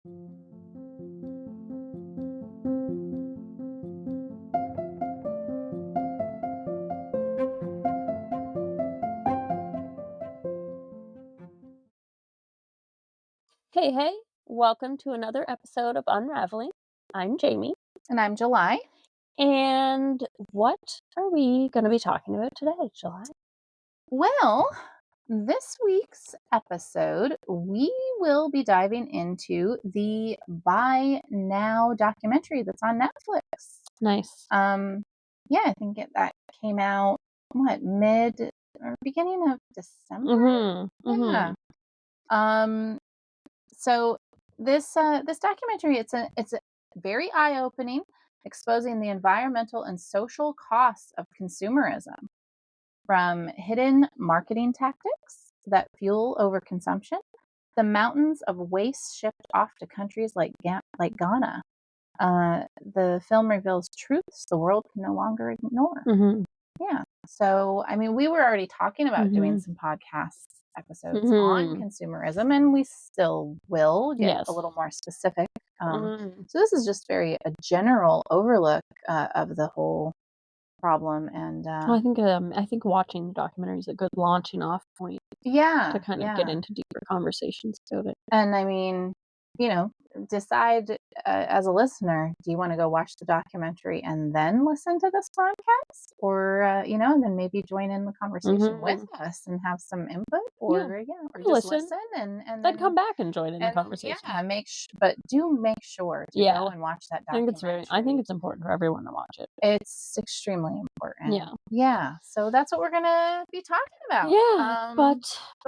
Hey, hey, welcome to another episode of Unraveling. I'm Jamie. And I'm July. And what are we going to be talking about today, July? Well, this week's episode, we will be diving into the Buy Now documentary that's on Netflix. Nice. I think that came out, mid or beginning of December? Yeah. So this documentary, it's a very eye-opening, exposing the environmental and social costs of consumerism, from hidden marketing tactics that fuel overconsumption, the mountains of waste shipped off to countries like Ghana. The film reveals truths the world can no longer ignore. Yeah. So, I mean, we were already talking about doing some podcast episodes on consumerism, and we still will get a little more specific. So this is just a general overlook of the whole problem. And I think watching the documentary is a good launching off point to kind of get into deeper conversations about it. And I mean, decide as a listener, do you want to go watch the documentary and then listen to this podcast, or then maybe join in the conversation with us and have some input, or just listen and then come back and join in the conversation. But do make sure to go and watch that documentary. I think it's important for everyone to watch it. It's extremely important. Yeah. So that's what we're gonna be talking about. But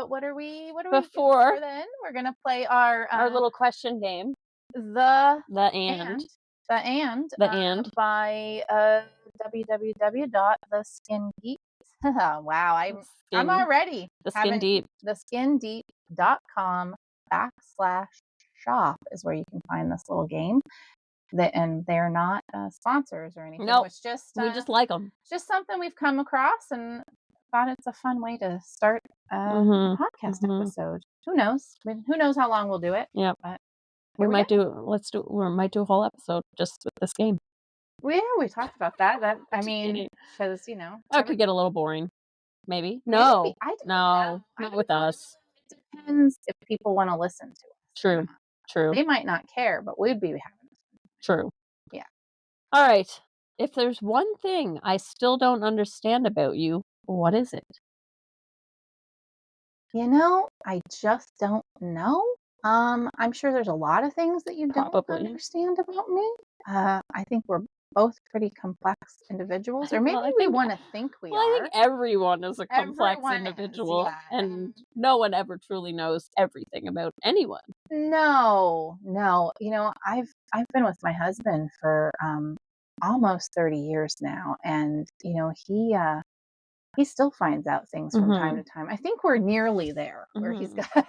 what are we before then? We're gonna play our little question game. The and by www.theskingeek. Wow, I'm already theskindeep.com/shop is where you can find this little game. And they're not sponsors or anything. No, it's just we just like them. Just something we've come across and thought it's a fun way to start a podcast episode. Who knows? I mean, who knows how long we'll do it? Yeah, but we might do a whole episode just with this game. Well, yeah, we talked about that. I mean, because that could get a little boring. Maybe. No, not with us. It depends if people want to listen to us. True. They might not care, but we'd be having fun. True. Yeah. All right. If there's one thing I still don't understand about you, what is it? I just don't know. I'm sure there's a lot of things that you don't understand about me. I think we're both pretty complex individuals, or maybe we want to think we are. I think everyone is a complex individual, and no one ever truly knows everything about anyone. No. I've been with my husband for almost 30 years now, and he still finds out things from time to time. I think we're nearly there where he's got,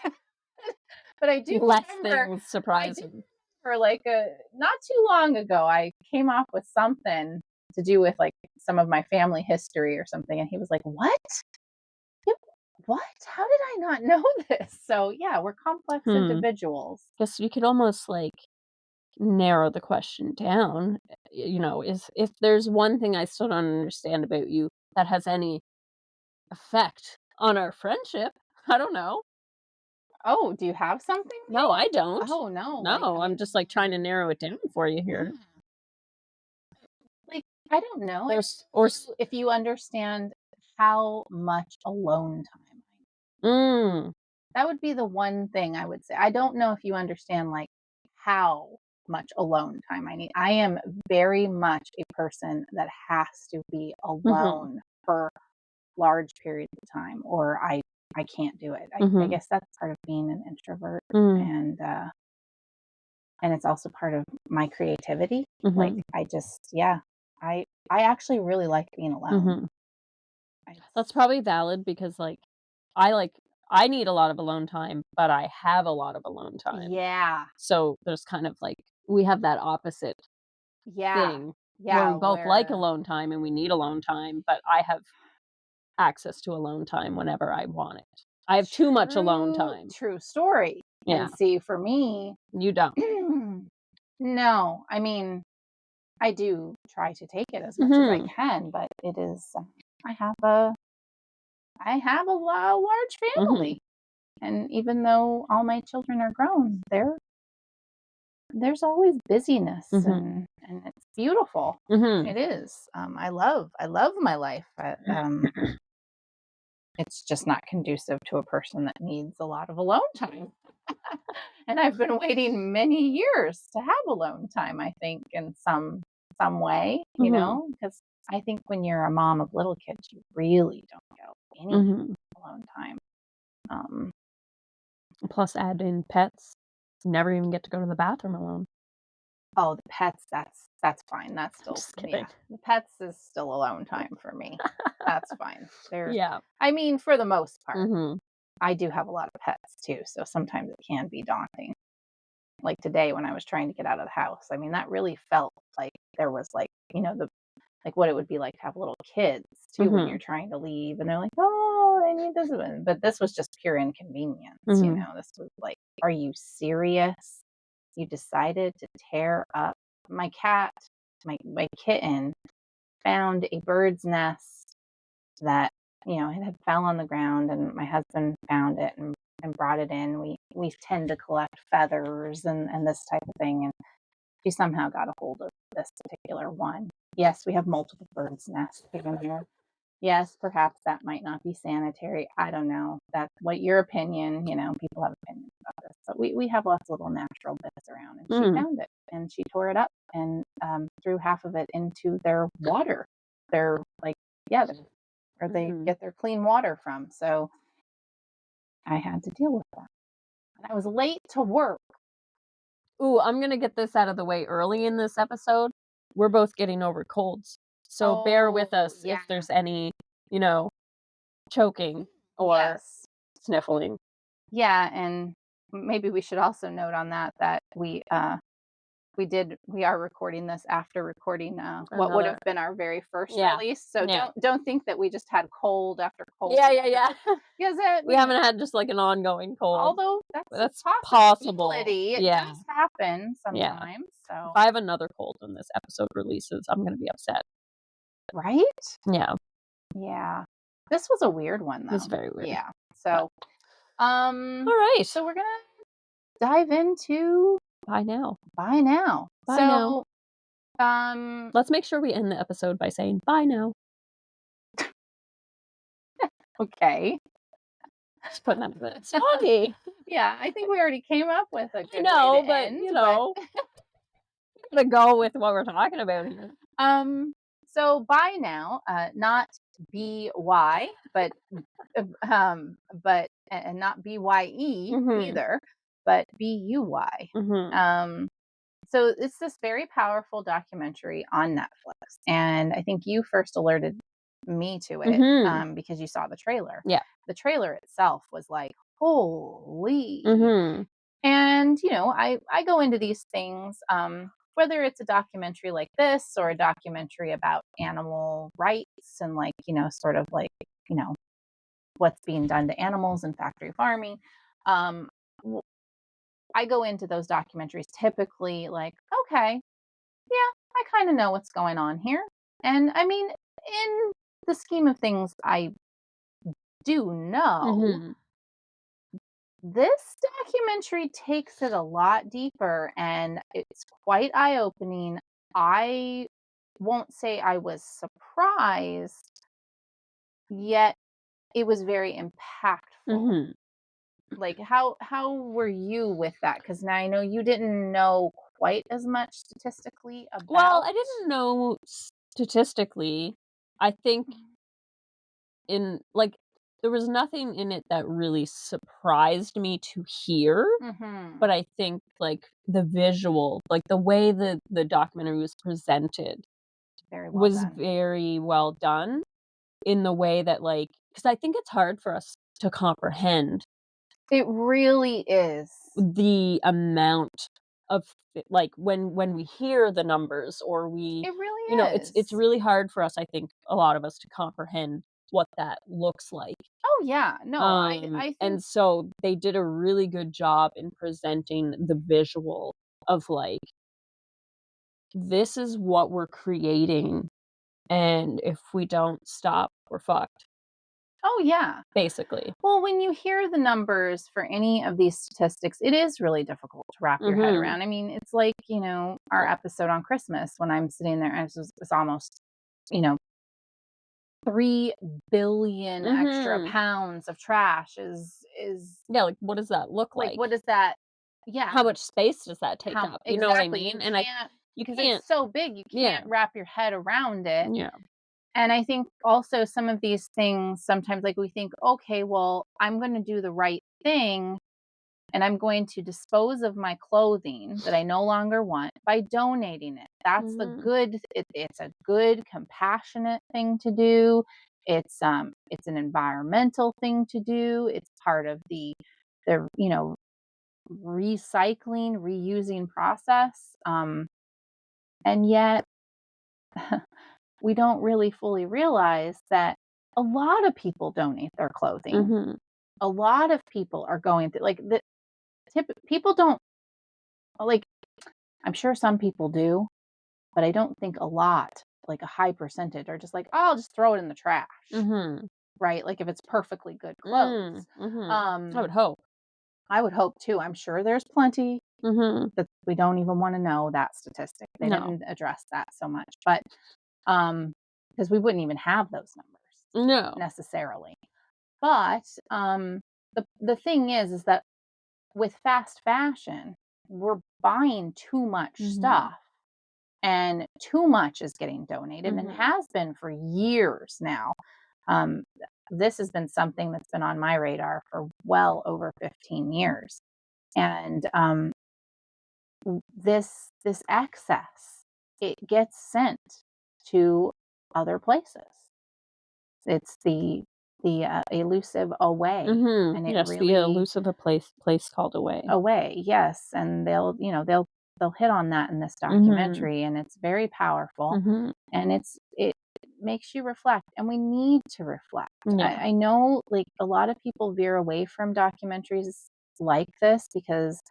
but I do less things surprise him. For not too long ago, I came up with something to do with some of my family history or something, and he was like, "What? What? How did I not know this?" So yeah, we're complex individuals. Guess you could almost narrow the question down. If there's one thing I still don't understand about you that has any effect on our friendship, I don't know. Oh, do you have something? No, I don't. Oh, no. No, I'm just trying to narrow it down for you here. I don't know. If you understand how much alone time that would be the one thing I would say. I don't know if you understand how much alone time I need. I am very much a person that has to be alone for large periods of time, or I can't do it. I guess that's part of being an introvert, and it's also part of my creativity. I actually really like being alone. That's probably valid because I need a lot of alone time, but I have a lot of alone time. Yeah. So there's kind of we have that opposite thing. Yeah. Where we both like alone time and we need alone time, but I have access to alone time whenever I want it. I have too much alone time. True story. Yeah. And see, for me, you don't. No, I mean, I do try to take it as much as I Mhm. can, but it is I have a large Mhm. family, and even though all my children are grown, there's always busyness, Mhm. and it's beautiful. Mhm. It is. I love my life. It's just not conducive to a person that needs a lot of alone time. And I've been waiting many years to have alone time, I think, in some way, Mhm. because I think when you're a mom of little kids, you really don't get any Mhm. alone time. Um, Plus add in pets. Never even get to go to the bathroom alone. oh, the pets, that's fine. That's still, Just kidding. yeah. The pets is still alone time for me. That's fine. There's Yeah. I mean, for the most part. Mhm. I do have a lot of pets too, so sometimes it can be daunting. Like today when I was trying to get out of the house, I mean, that really felt like there was like, the like what it would be like to have little kids too when you're Mhm. trying to leave and they're like, "Oh, I need this one." But this was just pure inconvenience. Mhm. This was like, "Are you serious? You decided to tear up my cat, my kitten found a bird's nest that, it had fell on the ground and my husband found it and brought it in. We tend to collect feathers and this type of thing, and she somehow got a hold of this particular one. Yes, we have multiple birds' nests in here. Yes, perhaps that might not be sanitary. I don't know. That's what your opinion, people have opinions about this. But we have lots of little natural bits around. And she Mhm. found it and she tore it up and threw half of it into their water. Their, like, yeah, where they Mhm. get their clean water from. So I had to deal with that. And I was late to work. Ooh, I'm gonna get this out of the way early in this episode. We're both getting over colds, so bear with Oh, us yeah. if there's any, you know, choking or Yes. sniffling. Yeah, and maybe we should also note on that we are recording this after recording what would Another have been our very first yeah. release. So Yeah. don't think that we just had cold after cold Yeah, yeah, after yeah. cold. Because We haven't had just, like, an ongoing cold, although but that's a that's possible. possibility, it Yeah, does happen yeah. sometimes. If So I have another cold when this episode releases, I'm gonna be upset. right? Yeah, Yeah. This was a weird one it's though. very weird, Yeah. but So alright. so we're gonna dive into Bye now. buy now. Bye now. So um Let's make sure we end the episode by saying, "Bye now." okay. Just putting that in the it's funny. Yeah, I think we already came up with a I good way to know, but, end, but gotta go with what we're talking about here. um so buy now, not BY, and not BYE Mhm, either, but BUY. mhm, Um so it's this very powerful documentary on Netflix, and I think you first alerted me to it mhm. because you saw the trailer. Yeah. The trailer itself was like, holy. Mhm, And, I go into these things, whether it's a documentary like this or a documentary about animal rights and, like, sort of like, you know, what's being done to animals in factory farming. Um, w- I go into those documentaries typically like, okay, yeah, I kind of know what's going on here. And I mean, in the scheme of things, I do know. mhm. This documentary takes it a lot deeper and it's quite eye opening. I won't say I was surprised, yet it was very impactful. Mhm. Like how were you with that? Because now I know you didn't know quite as much statistically Well, about. I didn't know statistically. I think in like, there was nothing in it that really surprised me to hear, Mm-hmm. but I think, like, the visual, like, the way the documentary was presented Very well was done. very well done in the way that, like, because I think it's hard for us to comprehend It really is. the amount of like, when we hear the numbers or It really it's is. really hard for us, I think, a lot of us to comprehend what that looks like. Oh yeah. No, I think. And so they did a really good job in presenting the visual of, like, this is what we're creating, and if we don't stop, we're fucked, Oh, yeah. basically. Well, when you hear the numbers for any of these statistics, it is really difficult to wrap your head Mhm. around. I mean, it's like, our Well episode on Christmas when I'm sitting there and it's almost, you know, 3 billion extra mhm. pounds of trash is Yeah, like, what does that look like, what like? is that? Yeah. How much space does that take How up? You know what I exactly, mean? you And can't you because it's can't so big, you yeah, can't wrap your head around it. yeah. And I think also some of these things sometimes, like, we think, "Okay, well, I'm gonna do the right thing, and I'm going to dispose of my clothing that I no longer want by donating it." That's the Mhm, good it's a good, compassionate thing to do. It's an environmental thing to do. It's part of the recycling, reusing process, and yet we don't really fully realize that a lot of people donate their clothing. mhm, A lot of people are going through like the people don't like I'm sure some people do, but I don't think a lot, like a high percentage are just like, "Oh, I'll just throw it in the trash." mhm, Right? Like if it's perfectly good clothes. mhm. I Um would hope. I would hope too. I'm sure there's plenty Mhm. that we don't even want to know that statistic. They No. didn't address that so much. But um because we wouldn't even have those numbers No. necessarily. But the thing is that with fast fashion, we're buying too much Mhm, stuff and too much is getting donated and mhm. has been for years now. Um, this has been something that's been on my radar for well over 15 years. And this excess, it gets sent to other places. It's the elusive away, Mhm. and it Yes, the really elusive a place called Away. away, yes, and they'll hit on that in this Mhm, documentary, and it's very powerful, mhm. and it makes you reflect, and we need to reflect. Yeah. I know, like, a lot of people veer away from documentaries like this because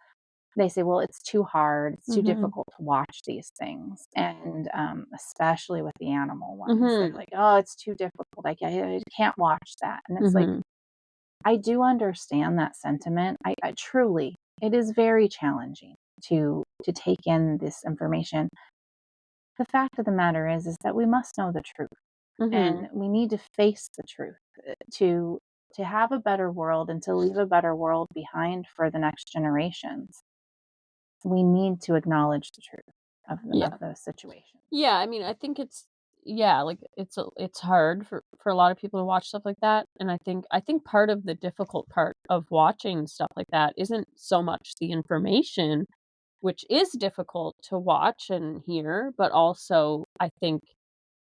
they say, "Well, it's too hard, it's too Mhm, difficult to watch these things," and, especially with the animal ones, they're mhm, like, "Oh, it's too difficult, I can't watch that," and it's like, mhm. I do understand that sentiment. I truly it is very challenging to take in this information. The fact of the matter is that we must know the truth, Mhm. and we need to face the truth, to have a better world and to leave a better world behind for the next generations. We need to acknowledge the truth Yeah. of those situations. Yeah, I mean, I think it's yeah, like, it's hard for a lot of people to watch stuff like that, and I think part of the difficult part of watching stuff like that isn't so much the information, which is difficult to watch and hear, but also I think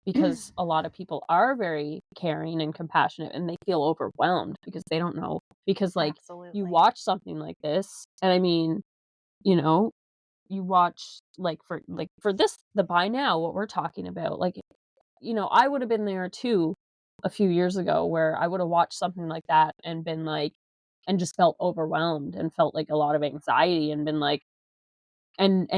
because a lot of people are very caring and compassionate and they feel overwhelmed because they don't know because, like, you Absolutely. watch something like this, and I mean, you know, you watch, for this the buy now, what we're talking about, like, I would have been there too a few years ago where I would have watched something like that and been like and just felt overwhelmed and felt like a lot of anxiety and been like and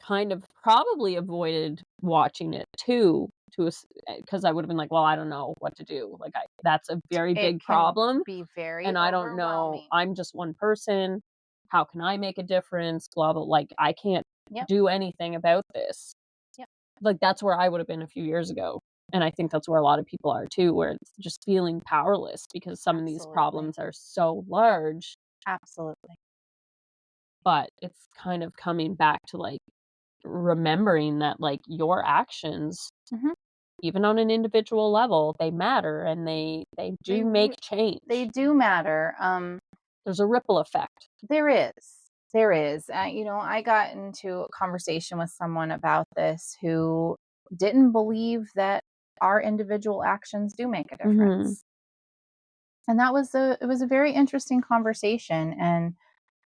kind of probably avoided watching it too because I would have been like, "Well, I don't know what to do." Like, I that's a very It big can problem, be very and I don't know overwhelming. I'm just one person. How can I make a difference? Blah, blah, like, I can't Yep. do anything about this. Yep. Like, that's where I would have been a few years ago, and I think that's where a lot of people are too, where it's just feeling powerless because some of these Absolutely. problems are so large, Absolutely. but it's kind of coming back to, like, remembering that, like, your actions, Mhm. even on an individual level, they matter and they They do make re they change. do matter. There's a ripple effect. There is. There is. I got into a conversation with someone about this who didn't believe that our individual actions do make a Mhm. difference. And it was a very interesting conversation. And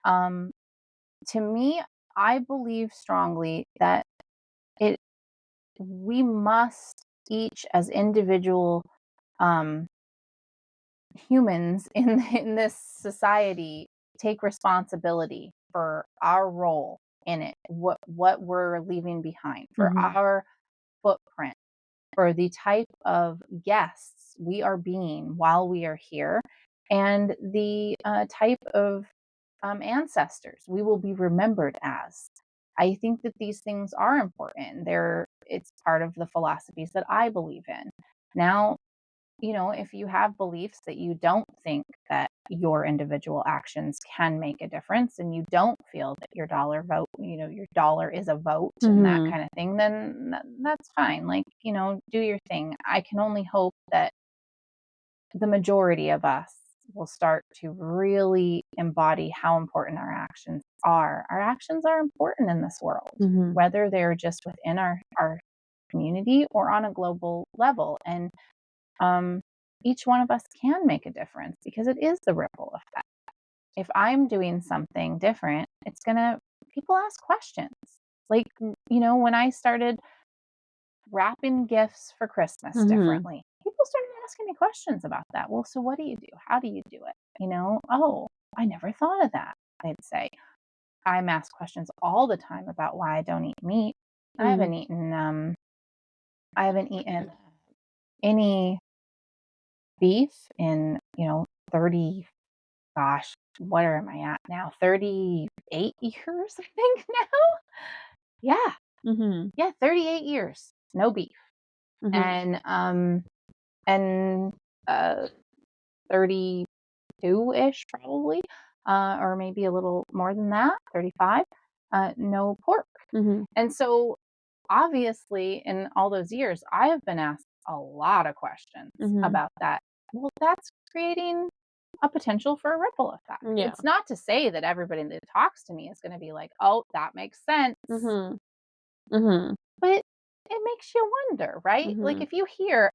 um, to me, I believe strongly that it we must each as individual um, humans in this society take responsibility for our role in it, what we're leaving behind, for Mhm. our footprint, for the type of guests we are being while we are here, and the type of ancestors we will be remembered as. I think that these things are important. It's part of the philosophies that I believe in. Now, if you have beliefs that you don't think that your individual actions can make a difference, and you don't feel that your dollar is a vote and that Mhm. kind of thing, then that's fine. Like, do your thing. I can only hope that the majority of us will start to really embody how important our actions are. Our actions are important in this world, Mhm. whether they're just within our community or on a global level. And um, each one of us can make a difference because it is the ripple effect. If I'm doing something different, people ask questions. Like, when I started wrapping gifts for Christmas Mhm. differently, people started asking me questions about that. Well, so what do you do? How do you do it? Oh, I never thought of that, they'd say. I'm asked questions all the time about why I don't eat meat. I Mhm. haven't eaten I haven't eaten any beef in, 30, gosh, what am I at now? 38 years, I think now? Yeah. Mhm. Yeah, 38 years. No beef. Mhm. And uh 32-ish probably, or maybe a little more than that, 35, no pork. Mhm. And so obviously in all those years, I have been asked a lot of questions Mhm. about that. Well, that's creating a potential for a ripple effect. Yeah. It's not to say that everybody that talks to me is going to be like, "Oh, that makes sense." Mhm. Mhm. But it makes you wonder, right? Like, Mhm. if you hear,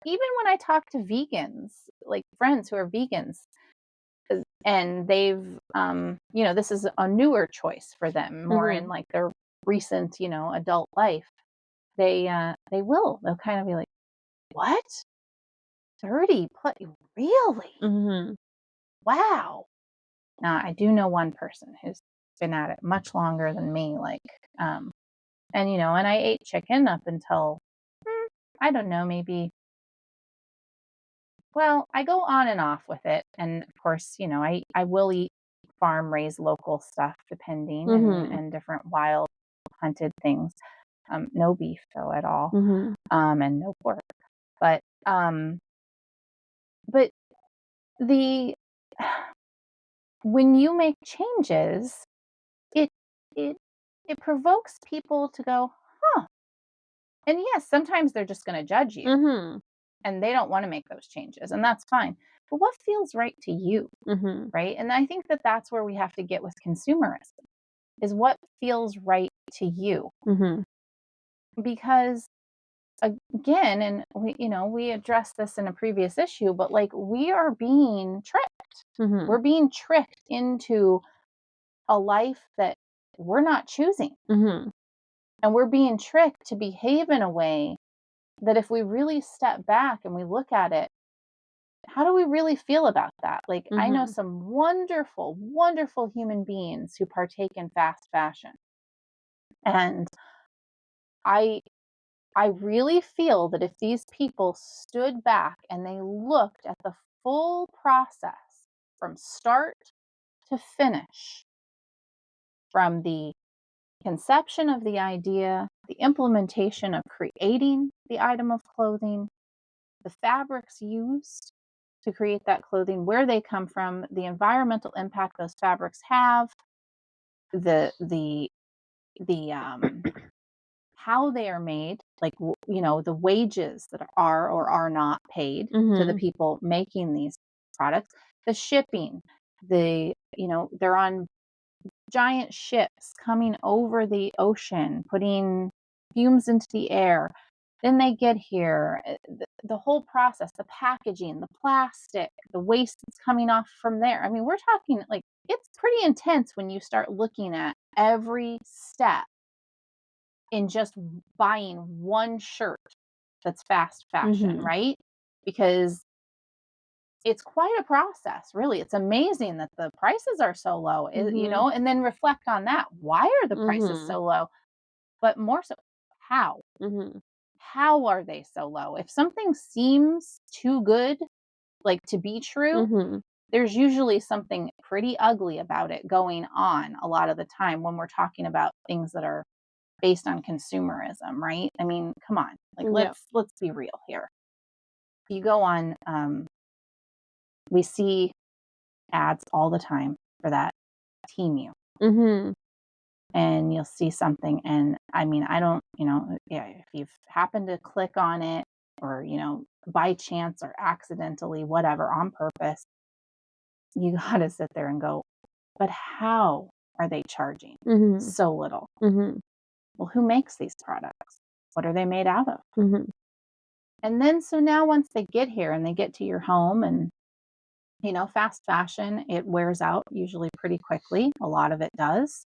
even when I talk to vegans, like friends who are vegans, and this is a newer choice for them, more in Mhm. like their recent, adult life, they'll kind of be like, "What? 30 plus? Really? Mhm. Wow." Now, I do know one person who's been at it much longer than me, like, and I ate chicken up until, I don't know, maybe, well, I go on and off with it. And of course, I will eat farm raised local stuff depending, Mhm. and different wild hunted things. No beef though at all. Mhm. And no pork. But um, but the when you make changes, it it it provokes people to go, huh. And yes, sometimes they're just going to judge you Mhm. and they don't want to make those changes, and that's fine. But what feels right to you, Mhm. right? And I think that that's where we have to get with consumerism, is what feels right to you. Mhm. Because again, and we addressed this in a previous issue, but like, we are being tricked. Mhm. We're being tricked into a life that we're not choosing. Mhm. And we're being tricked to behave in a way that, if we really step back and we look at it, how do we really feel about that? Like, I know Mhm. some wonderful, wonderful human beings who partake in fast fashion. And I I really feel that if these people stood back and they looked at the full process from start to finish, from the conception of the idea, the implementation of creating the item of clothing, the fabrics used to create that clothing, where they come from, the environmental impact those fabrics have, the the the how they are made, like, the wages that are or are not paid to the Mhm. people making these products, the shipping, they're on giant ships coming over the ocean, putting fumes into the air. Then they get here, the whole process, the packaging, the plastic, the waste that's coming off from there. I mean, we're talking like, it's pretty intense when you start looking at every step in just buying one shirt that's fast fashion, Mhm. right? Because it's quite a process, really. It's amazing that the prices are so low, Mhm. and then reflect on that. Why are the prices Mhm. so low? But more so, how? Mhm. How are they so low? If something seems too good, like to be true, Mhm. there's usually something pretty ugly about it going on a lot of the time when we're talking about things that are based on consumerism, right? I mean, come on. Like Yeah. let's be real here. You go on we see ads all the time for that Temu, Mhm. and you'll see something, and I mean, I don't, yeah, if you've happened to click on it, or by chance or accidentally, whatever, on purpose, you got to sit there and go, but how are they charging Mhm. so little? Mhm. Well, who makes these products? What are they made out of? Mhm. And then, so now once they get here and they get to your home, and fast fashion, it wears out usually pretty quickly. A lot of it does.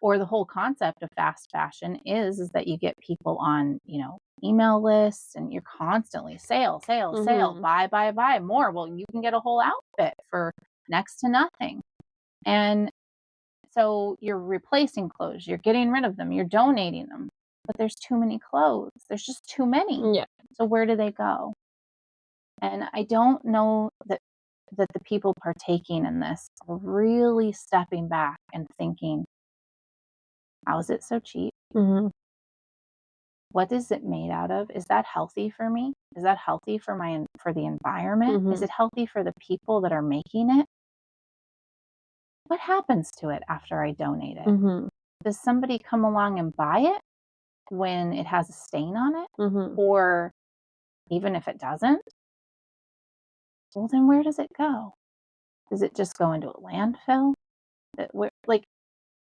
Or the whole concept of fast fashion is that you get people on, email lists, and you're constantly sale, sale, sale, Mhm. buy more. Well, you can get a whole outfit for next to nothing. And so you're replacing clothes, you're getting rid of them, you're donating them. But there's too many clothes. There's just too many. Yeah. So where do they go? And I don't know that the people partaking in this are really stepping back and thinking, how is it so cheap? Mhm. What is it made out of? Is that healthy for me? Is that healthy for the environment? Is Mhm. it healthy for the people that are making it? What happens to it after I donate it? Mhm. Does somebody come along and buy it when it has a stain on it? Mhm. Or even if it doesn't, well, then where does it go? Does it just go into a landfill? Like,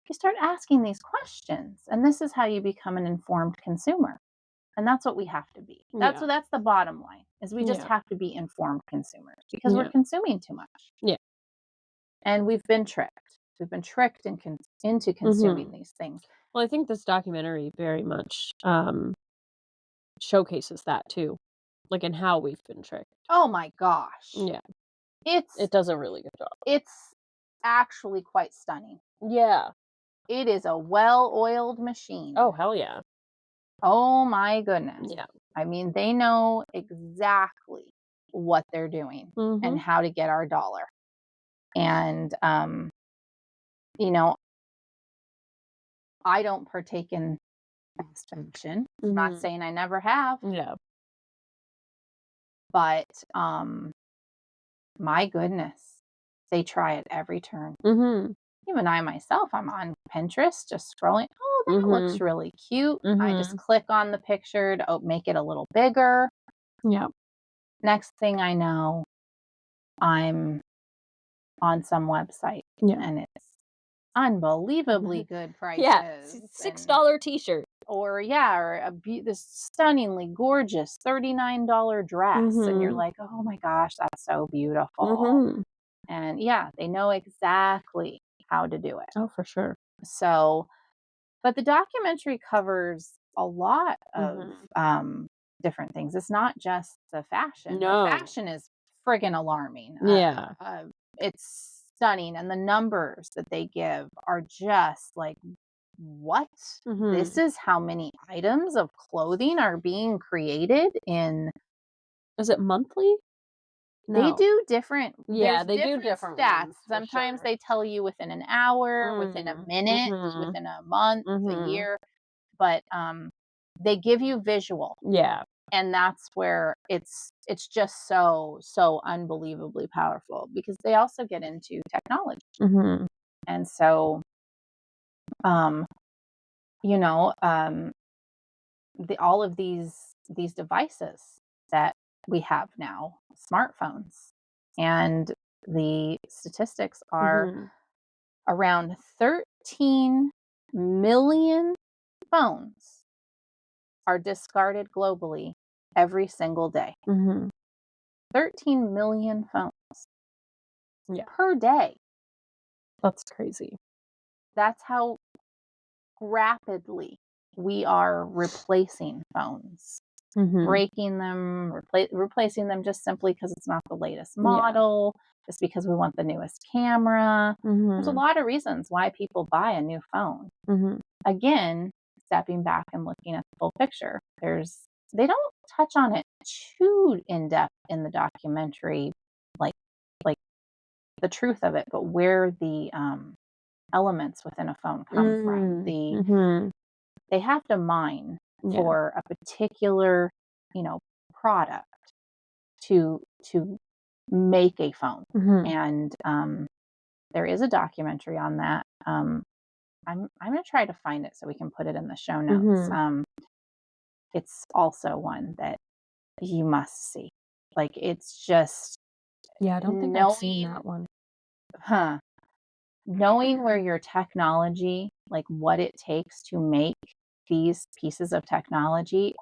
you start asking these questions, and this is how you become an informed consumer. And that's what we have to be. Yeah. That's the bottom line, is we just Yeah. have to be informed consumers because we're Yeah. consuming too much. Yeah. And we've been tricked. We've been tricked into consuming Mhm. these things. Well, I think this documentary very much, showcases that too, like, in how we've been tricked. Oh my gosh. Yeah. It's It does a really good job. it's actually quite stunning. Yeah. It is a well-oiled machine. Oh, hell yeah. Oh my goodness. Yeah. I mean, they know exactly what they're doing and Mhm. how to get our dollar. And you know, I don't partake in fast fashion. Not Mhm. saying I never have, Yeah. but my goodness, they try at every turn. Mhm. Even I myself, I'm on Pinterest just scrolling. Oh, that looks Mhm. really cute. I just Mhm. click on the picture to make it a little bigger. Yeah. Next thing I know, I'm on some website, Yeah. and it's unbelievably good Yeah. prices, and $6 T-shirt. or yeah, or this stunningly gorgeous $39 dress, and you're Mhm. like, "Oh my gosh, that's so beautiful." Mhm. And yeah, they know exactly how to do it. Oh, for sure. So, but the documentary covers a lot of Mhm. different things. It's not just the fashion. The No. fashion is friggin' alarming. Yeah. It's stunning, and the numbers that they give are just like, what? This Mhm. is how many items of clothing are being created in. Is it monthly? They No. do different, Yeah, there's they do different different stats. ones for Sometimes sure. they tell you within an hour, within a Mm. minute, Mhm. within a month, a Mhm. year, but they give you visual, Yeah. and that's where it's just so unbelievably powerful, because they also get into technology. Mhm. And so um you know um all of these devices that we have now, smartphones, and the statistics are Mhm. around 13 million phones are discarded globally every single day. Mhm. 13 million phones Yeah. per day. That's crazy. That's how rapidly we are replacing phones. Mhm. breaking them, replacing them just simply because it's not the latest Yeah. model, just because we want the newest camera. There's a Mhm. lot of reasons why people buy a new phone. Mhm. Again, stepping back and looking at the full picture, they don't touch on it too in depth in the documentary, like like the truth of it, but where the elements within a phone come from. Mhm. They have to mine Yeah. for a particular, you know, product to make a phone. Mhm. And there is a documentary on that. I'm gonna try to find it so we can put it in the show notes. Mhm. It's also one that you must see. Like it's just Yeah, I don't think I've seen knowing, that one. huh? Knowing where your technology, like what it takes to make these pieces of technology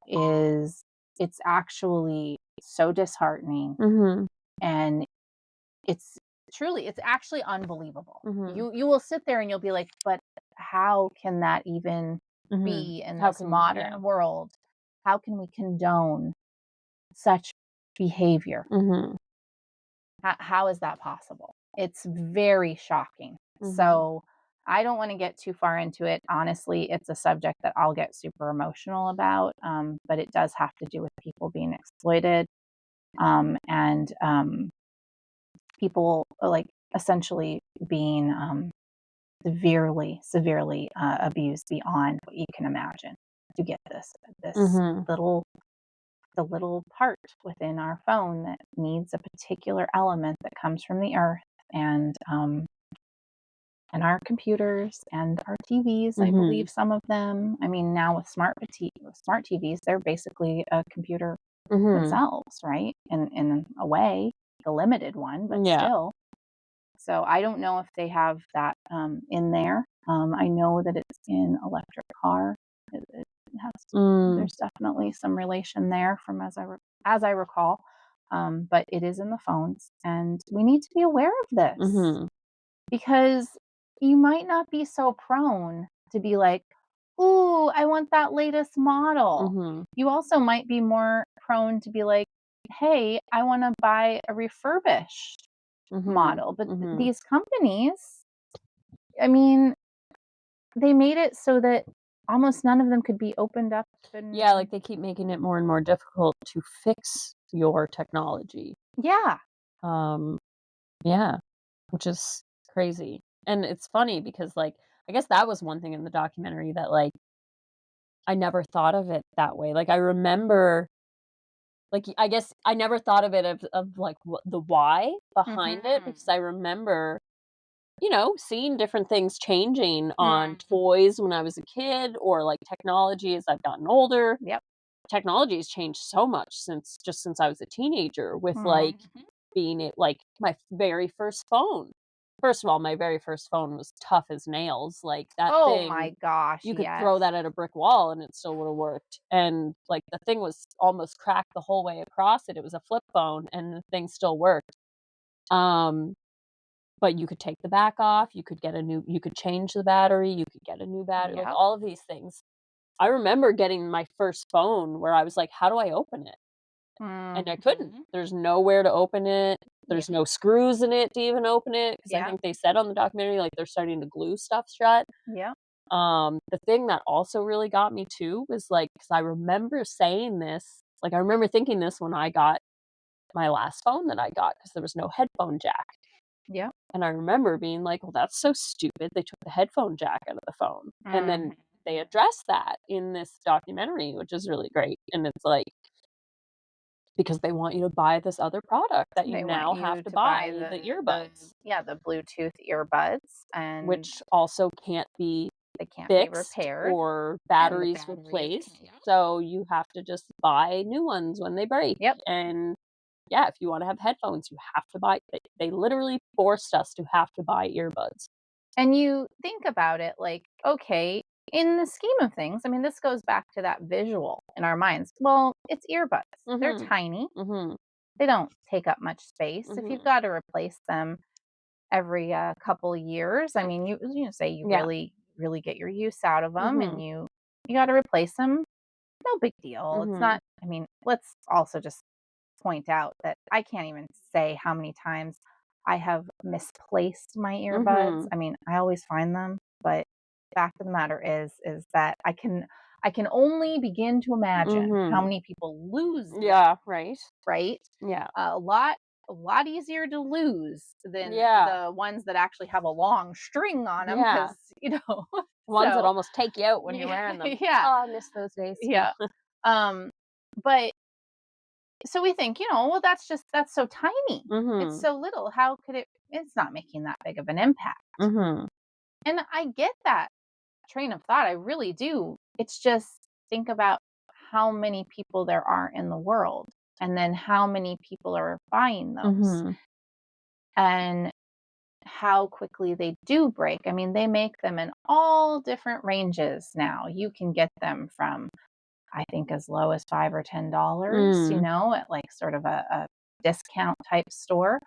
it's actually so disheartening, Mhm. and it's it's actually unbelievable. Mhm. You will sit there and you'll be like, "But how can that even Mhm. be in How this can yeah. modern world? How can we condone such behavior? Mhm. How is that possible?" It's very shocking. Mhm. So, I don't wanna get too far into it. Honestly, it's a subject that I'll get super emotional about, but it does have to do with people being exploited, and, people, like, essentially being, severely, abused beyond what you can imagine to get this Mhm. little the little part within our phone that needs a particular element that comes from the earth, and our computers and our TVs, I Mhm. believe some of them. I mean, now with smart TVs, they're basically a computer Mhm. themselves, right? In a way, a limited one, but Yeah. still. So I don't know if they have that in there. I know that it's in electric car. It has Mm. there's definitely some relation there from as I recall. But it is in the phones, and we need to be aware of this Mhm. because you might not be so prone to be like, "Ooh, I want that latest model." Mhm. You also might be more prone to be like, "Hey, I want to buy a refurbished Mhm. model." But Mhm. these companies, I mean, they made it so that almost none of them could be opened up Yeah, and like, they keep making it more and more difficult to fix your technology. yeah. Um, yeah, which is crazy. And it's funny because, like, I guess that was one thing in the documentary that, like, I never thought of it that way. Like, I remember like, I guess I never thought of it of, like, what the why behind it Mhm. because I remember, seeing different things changing on Mhm. toys when I was a kid or, like, technology as I've gotten older. Yep. Technology has changed so much since I was a teenager with, like, Mhm. being it like, my very first phone. First of all, my very first phone was tough as nails, like, that Oh my thing, gosh, you could yes. throw that at a brick wall and it still would've worked, and, like, the thing was almost cracked the whole way across it. It was a flip phone, and the thing still worked. Um, but you could take the back off, you could change the battery, you could get a new battery, like, Yep. all of these things. I remember getting my first phone where I was like, "How do I open it?" And I couldn't. Mhm. There's nowhere to open it. Yep. There's no screws in it to even open it because I Yep. think they said on the documentary, like, they're starting to glue stuff shut. Yep. The thing that also really got me too was, like, because I remember saying this, like, I remember thinking this when I got my last phone that I got because there was no headphone jack, Yep. and I remember being like, "Well, that's so stupid, they took the headphone jack out of the phone," and then Mhm. they addressed that in this documentary, which is really great, and it's like because they want you to buy this other product that you They want now have you to to buy buy, the the earbuds, yeah, the Bluetooth earbuds, and which also can't be they can't be fixed repaired, or and the batteries batteries replaced, can't. Yep. so you have to just buy new ones when they break, Yep. and yeah, if you wanna have headphones, you have to buy they literally forced us to have to buy earbuds. And you think about it like, okay, in the scheme of things, I mean, this goes back to that visual in our minds. Well, it's earbuds. They're Mhm. tiny. Mhm. They don't take up much space. If you've Mhm. got to replace them every couple years, I mean, you say you Yeah. really get your use out of them, and Mhm. you got to replace them. no big deal. It's Mhm. not, I mean, let's also just point out that I can't even say how many times I have misplaced my earbuds. Mhm. I mean, I always find them, but fact of the matter is that I can only begin to imagine how Mhm. many people lose them, Yeah, right. right? Yeah. A lot easier to lose than Yeah. the ones that actually have a long string on them, Yeah. because Ones that so almost take you out when you're yeah, wearing them. yeah, Oh, I miss those days. Yeah. yeah. Um, but so we think, well, that's so tiny. It's Mhm. so little. How could it's not making that big of an impact. Mhm. And I get that train of thought. I really do. It's just, think about how many people there are in the world, and then how many people are buying those, Mhm. and how quickly they do break. I mean, they make them in all different ranges now. You can get them from, I think, as low as $5 or $10, Mm. at like sort of a discount type store,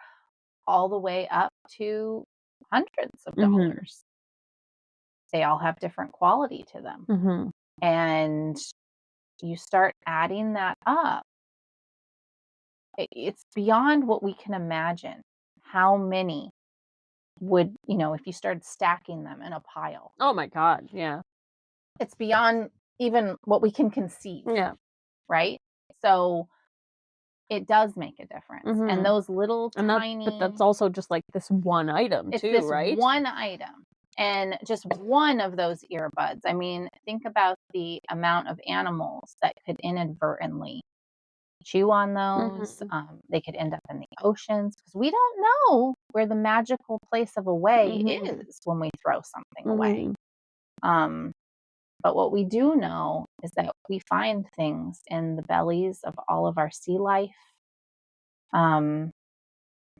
all the way up to hundreds of Mhm. dollars. They all have different quality to them. Mhm. And you start adding that up, it's beyond what we can imagine. How many would, if you started stacking them in a pile, Oh my god, yeah. it's beyond even what we can conceive, Yeah. right? So it does make a difference. And Mhm. those little And but tiny, that's also just, like, this one item it's too, this right? one item, and just one of those earbuds. I mean, think about the amount of animals that could inadvertently chew on those. Mhm. They could end up in the oceans, because we don't know where the magical place of away Mhm. is when we throw something away. Mhm. Um, but what we do know is that we find things in the bellies of all of our sea life. Um,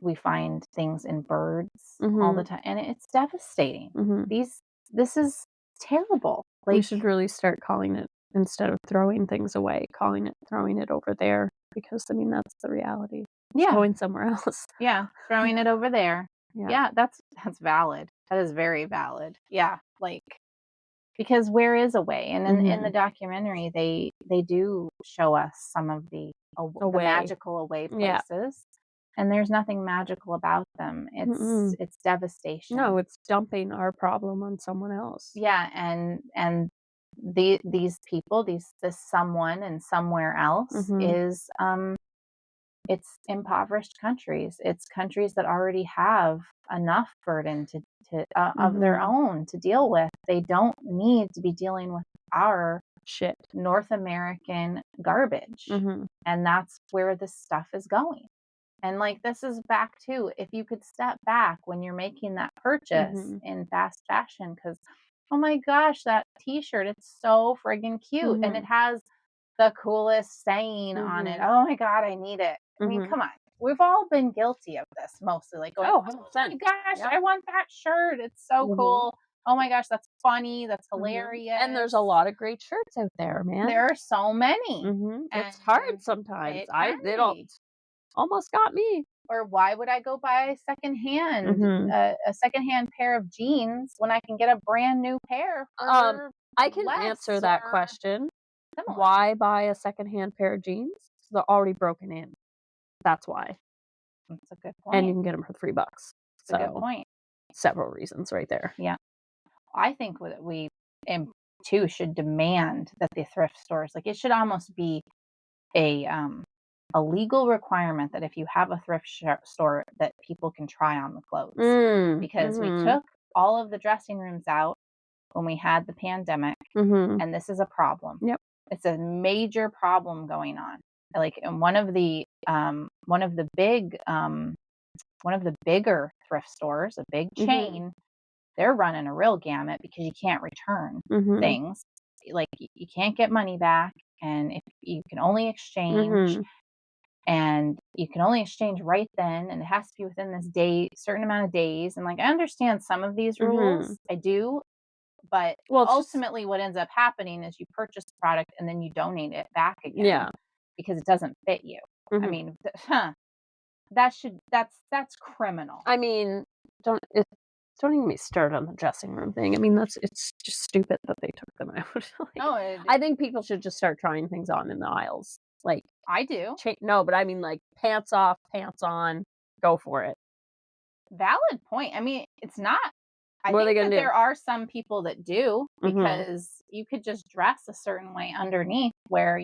we find things in birds all the Mhm. time, and it's devastating. Mhm. These This is terrible. We Like, should really start calling it, instead of throwing things away, calling it throwing it over there because, I mean, that's the reality. It's yeah, going somewhere else. yeah, throwing it over there. Yeah. Yeah, that's valid. That is very valid. Yeah, like, because where is away? And in the Mhm. documentary, they do show us some of the Away. magical away Yeah. places, and there's nothing magical about them. Mm-mm. It's No, devastation. it's dumping our problem on someone else. Yeah, and these people, this someone and somewhere else, Mhm. is it's impoverished countries. It's countries that already have enough burden of their Mhm. own to deal with. They don't need to be dealing with our Shit. North American garbage. Mhm. And that's where this stuff is going. And like, this is back to, if you could step back when you're making that purchase Mhm. in fast fashion, because, oh my gosh, that t-shirt, it's so friggin' cute. And it Mhm. has the coolest saying on it. Mhm. Oh my God, I need it. I mean, Mhm. come on. We've all been guilty of this, mostly, like going, Oh, oh my 100%. gosh, Yep. I want that shirt. It's so Mhm. cool. Oh my gosh, that's funny. That's Mhm. And there's a hilarious. lot of great shirts out there, man. There are so many. Mhm. It's hard And sometimes. it can It be. almost got me. Or why would I go buy Mhm. a secondhand pair of jeans when I can get a brand new pair Um, for I can answer less that or question. similar? Why buy a secondhand pair of jeans? They're already broken in. That's why. That's a good And you point. can get them for $3. It's a good So, point. several reasons right there. Yeah. I think that we, too, should demand that the thrift stores, like, it should almost be a um a legal requirement that if you have a store, that people can try on the clothes, Mm. because we Mhm. took all of the dressing rooms out when we had the pandemic, Mhm. and this is a problem. Yep. It's a major problem going on. Like, in one of the bigger thrift stores, a big Mhm. chain, they're running a real gamut, because you can't return Mhm. things. Like, you can't get money back, and if you can only exchange, Mhm. and you can only exchange right then, and it has to be within this certain amount of days. And like, I understand some of these Mhm. rules, I do, but Well, it's just ultimately what ends up happening is you purchase the product and then you donate it back again yeah. because it doesn't fit you. I Mhm. mean, that's criminal. I mean, don't Don't even get me started on the dressing room thing. I mean, it's just stupid that they took them out. Like, Oh, I think people should just start trying things on in the aisles. Like, I do. no, but I mean, like, pants off, pants on, go for it. Valid point. I mean, it's not I What are they think gonna that do? there are some people that do Mhm. because you could just dress a certain way underneath where,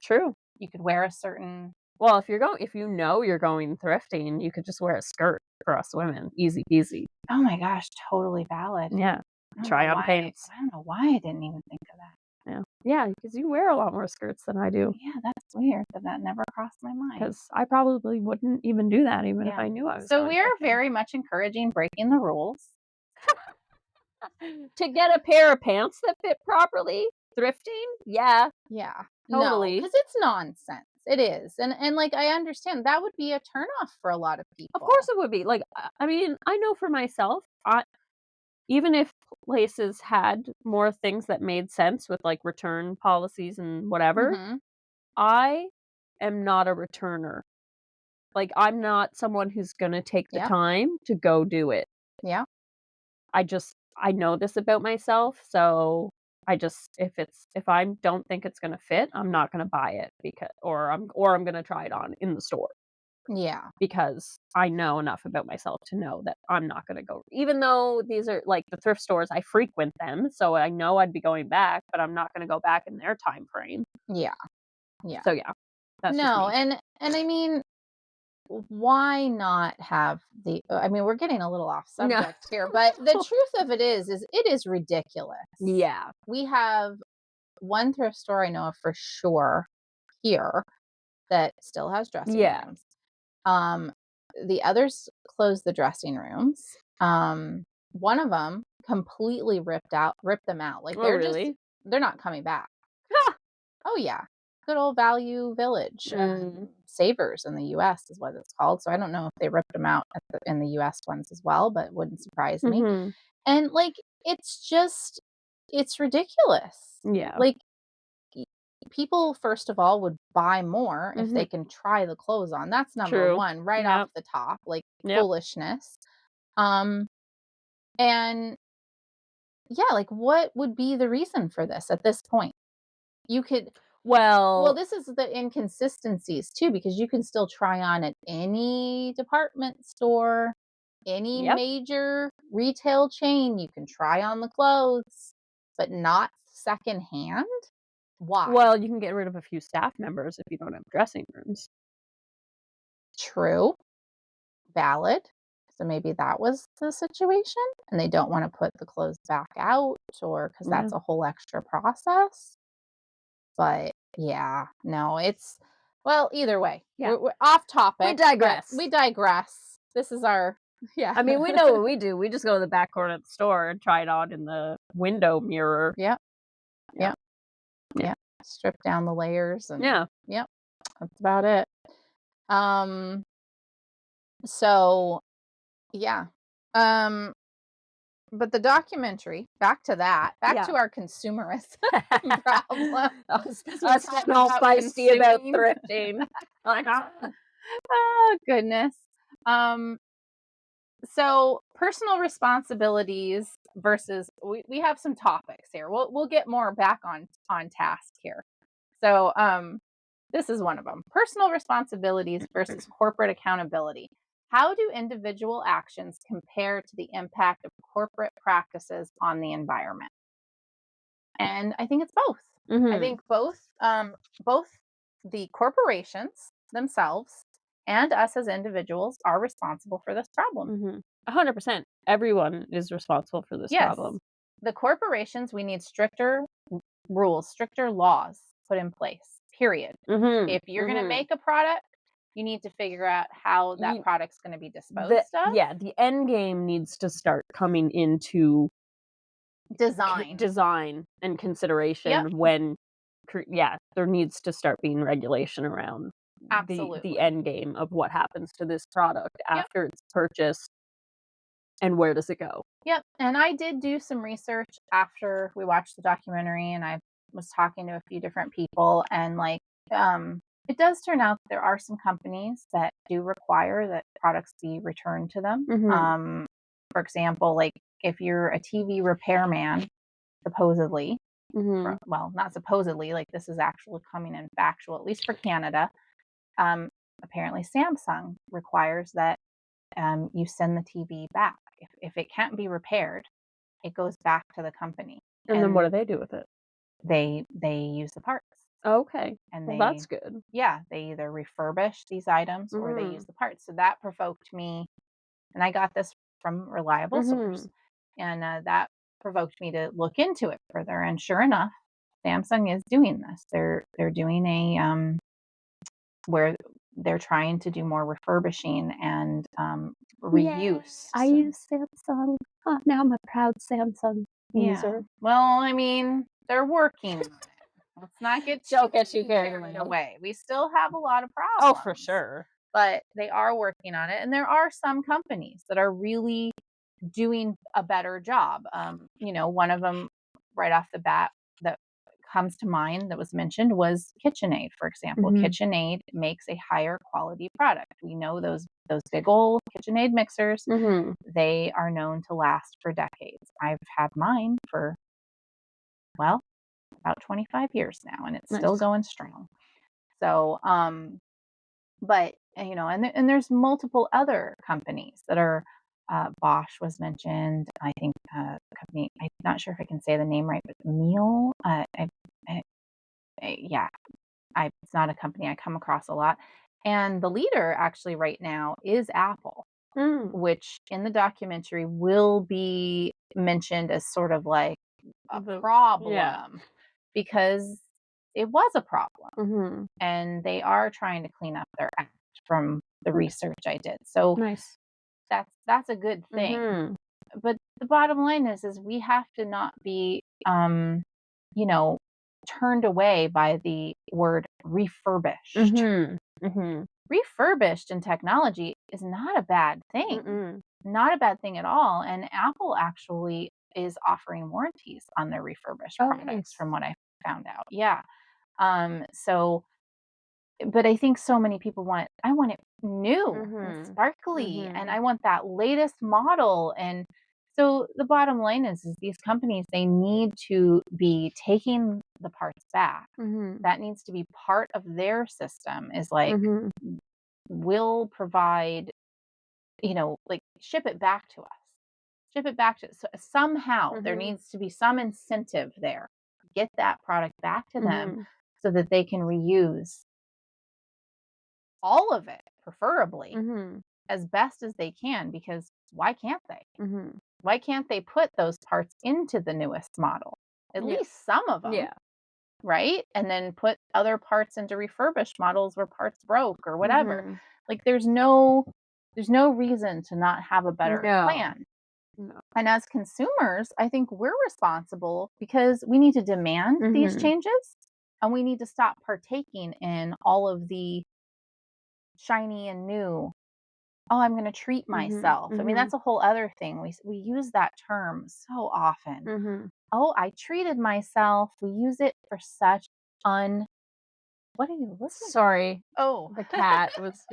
True. you could wear a certain Well, if you know you're going thrifting, you could just wear a skirt for us women. Easy peasy. Oh my gosh, totally valid. Yeah. Try on pants. I don't know why I didn't even think of that. Yeah. Yeah, because you wear a lot more skirts than I do. Yeah, that's weird that never crossed my mind. Because I probably wouldn't even do that even if Yeah. I knew I was So going we are thrifting. very much encouraging breaking the rules. To get a pair of pants that fit properly, thrifting? Yeah, Yeah. No, totally. because it's nonsense. It is. And like I understand that would be a turnoff for a lot of Of course people. it would be. Like, I mean, I know for myself, even if places had more things that made sense with, like, return policies and whatever, Mhm. I am not a returner. Like, I'm not someone who's gonna take the Yep. time to go do it. Yeah. I know this about myself, so if I don't think it's gonna fit, I'm not gonna buy it because or I'm gonna try it on in the store Yeah. because I know enough about myself to know that I'm not gonna go even though these are like the thrift stores, I frequent them, so I know I'd be going back, but I'm not gonna go back in their time frame. Yeah. Yeah. So yeah, that's just No, me. and I mean, why not have I mean, we're getting a little off No. subject here, but the truth of it is it is ridiculous. Yeah. We have one thrift store I know of for sure here that still has dressing Yeah. rooms. Um, the others closed the dressing rooms. One of them completely ripped them out. Like Oh, really? they're not coming back. Ha! Oh yeah. Good old Value Village. Mm. Savers in the US is what it's called. So I don't know if they ripped them out in the US ones as well, but it wouldn't surprise me. Mhm. And like it's ridiculous. Yeah. Like y- people first of all would buy more if Mhm. they can try the clothes on. That's number True. 1 right off Yep. the top, like Yep. foolishness. Um and yeah, like what would be the reason for this at this point? You could Well, Well, this is the inconsistencies too, because you can still try on at any department store, any yep. major retail chain. You can try on the clothes, but not secondhand. Why? Well, you can get rid of a few staff members if you don't have dressing rooms. True, valid. So maybe that was the situation, and they don't want to put the clothes back out, or because Yeah. that's a whole extra process. But yeah, no, it's well, either way, Yeah. we're off We topic, but digress. we digress. This is our yeah. I mean, we know what we do. We just go to the back corner of the store and try it on in the window mirror. Yep, Yeah. yep, Yeah. yep. Strip down the layers and Yeah. yep, that's about it. Um, so yeah. Um, but the documentary, back Yeah. to our consumerism problem. As we Us talk getting all about feisty about consuming. thrifting. Like, ah. Oh goodness. Um, So personal responsibilities versus we have some topics here. We'll get more back on task here. So this is one of them. Personal responsibilities versus corporate accountability. How do individual actions compare to the impact of corporate practices on the environment? And I think it's both. I Mhm. think both the corporations themselves and us as individuals are responsible for this problem. Mhm. 100%. Everyone is responsible for this Yes. problem. The corporations, we need stricter rules, stricter laws put in place, period. Mhm. If you're going to Mhm. make a product, you need to figure out how that You product's going to be disposed of. the end game needs to start coming into Design. design and Yep, consideration when yeah, there needs to start being regulation around the absolutely. end game of what happens to this product Yep, after it's purchased and where does it go. yep. And I did do some research after we watched the documentary, and I was talking to a few different people, and like, it does turn out there are some companies that do require that products be returned to them. Mhm. For example, like if you're a TV repairman, supposedly, Mhm. well, not supposedly, like this is actually coming in factual, at least for Canada. Um, Apparently, Samsung requires that you send the TV back. If it can't be repaired, it goes back to the company, And then what and do they do with it? they use the parts, Okay. and Well, that's they good. yeah, they either refurbish these items or they use Mhm. the parts. So that provoked me, and I got this from reliable source, Mhm. and that provoked me to look into it further. And sure enough, Samsung is doing this. They're doing a where they're trying to do more refurbishing and Yay. reuse. I So use Samsung. Now I'm a proud Samsung yeah, user. well, I mean, they're working on it. Let's not get Don't get too carried carried away. away. We still have a lot of Oh, for problems, sure. but they are working on it. And there are some companies that are really doing a better job. One of them right off the bat that comes to mind that was mentioned was KitchenAid, for example. Mhm. KitchenAid makes a higher quality product. We know those big old KitchenAid mixers, Mhm. they are known to last for decades. I've had mine for, well, about 25 years now, and it's still Nice. going strong. So, but and there's multiple other companies that are. Bosch was mentioned. I think the company. I'm not sure if I can say the name right, but Meal. Yeah, it's not a company I come across a lot. And the leader actually right now is Apple, Mm. which in the documentary will be mentioned as sort of like a Yeah. problem because it was a problem, Mhm. and they are trying to clean up their act from the N research I did. So Nice. that's a good thing. Mhm. But the bottom line is we have to not be you know turned away by the word refurbished. Mhm. Mhm. Refurbished in technology is not a bad thing. Mm-mm. Not a bad thing at all. And Apple actually is offering warranties on their refurbished Oh, products nice. from what I found out. Yeah. So but I think so many people I want it new and Mhm. sparkly, and Mhm. I want that latest model. And so the bottom line is these companies, they need to be taking the parts back. Mhm. That needs to be part of their system, is like, Mhm. will provide, like ship it back to us. Ship it back to so somehow there Mhm. needs to be some incentive there. Get that product back to them Mhm. so that they can reuse all of it, preferably, Mhm. as best as they can, because why can't they? Mhm. Why can't they put those parts into the newest model? At Yeah. least some of them, Yeah. right? And then put other parts into refurbished models where parts broke or whatever. Mhm. Like there's no reason to not have a better No. plan. No. And as consumers, I think we're responsible because we need to demand these Mhm. changes, and we need to stop partaking in all of the shiny and new. Oh, I'm going to treat Mhm. myself. I mean, Mhm. that's a whole other thing. We use that term so often. Mhm. Oh, I treated myself. We use it for such un. What are you looking? Sorry. Oh, The cat was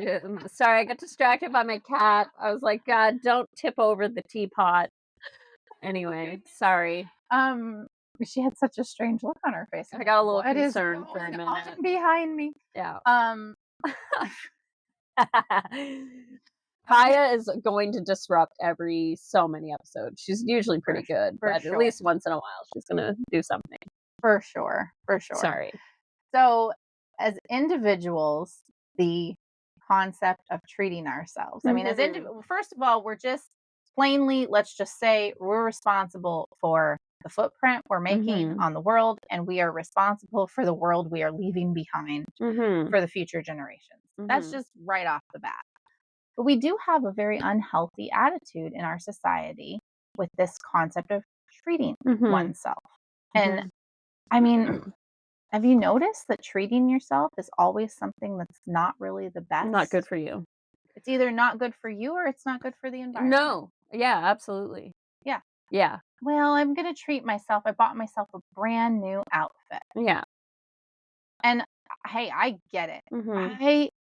sorry, I got distracted by my cat. I was like, "God, don't tip over the teapot." Anyway, sorry. um, she had such a strange look on her face. I'm I like, got a little what is concerned for a going minute. on behind me? Yeah. Um, okay, Kaya is going to disrupt every so many episodes. She's usually pretty good, for but at sure, least once in a while she's gonna do something. for sure, for sure. Sorry. So, as individuals, the concept of treating ourselves. I mean, Mhm. first of all, we're just plainly, let's just say, we're responsible for the footprint we're making Mhm. on the world, and we are responsible for the world we are leaving behind Mhm. for the future generations. That's Mhm. just right off the bat. But we do have a very unhealthy attitude in our society with this concept of treating Mhm. oneself. And Mhm. I mean, have you noticed that treating yourself is always something that's not really the Not good best? for you. It's either not good for you or it's not good for the environment. No. Yeah, absolutely. Yeah. Yeah. Well, I'm going to treat myself. I bought myself a brand new outfit. Yeah. And hey, I get it. Mhm.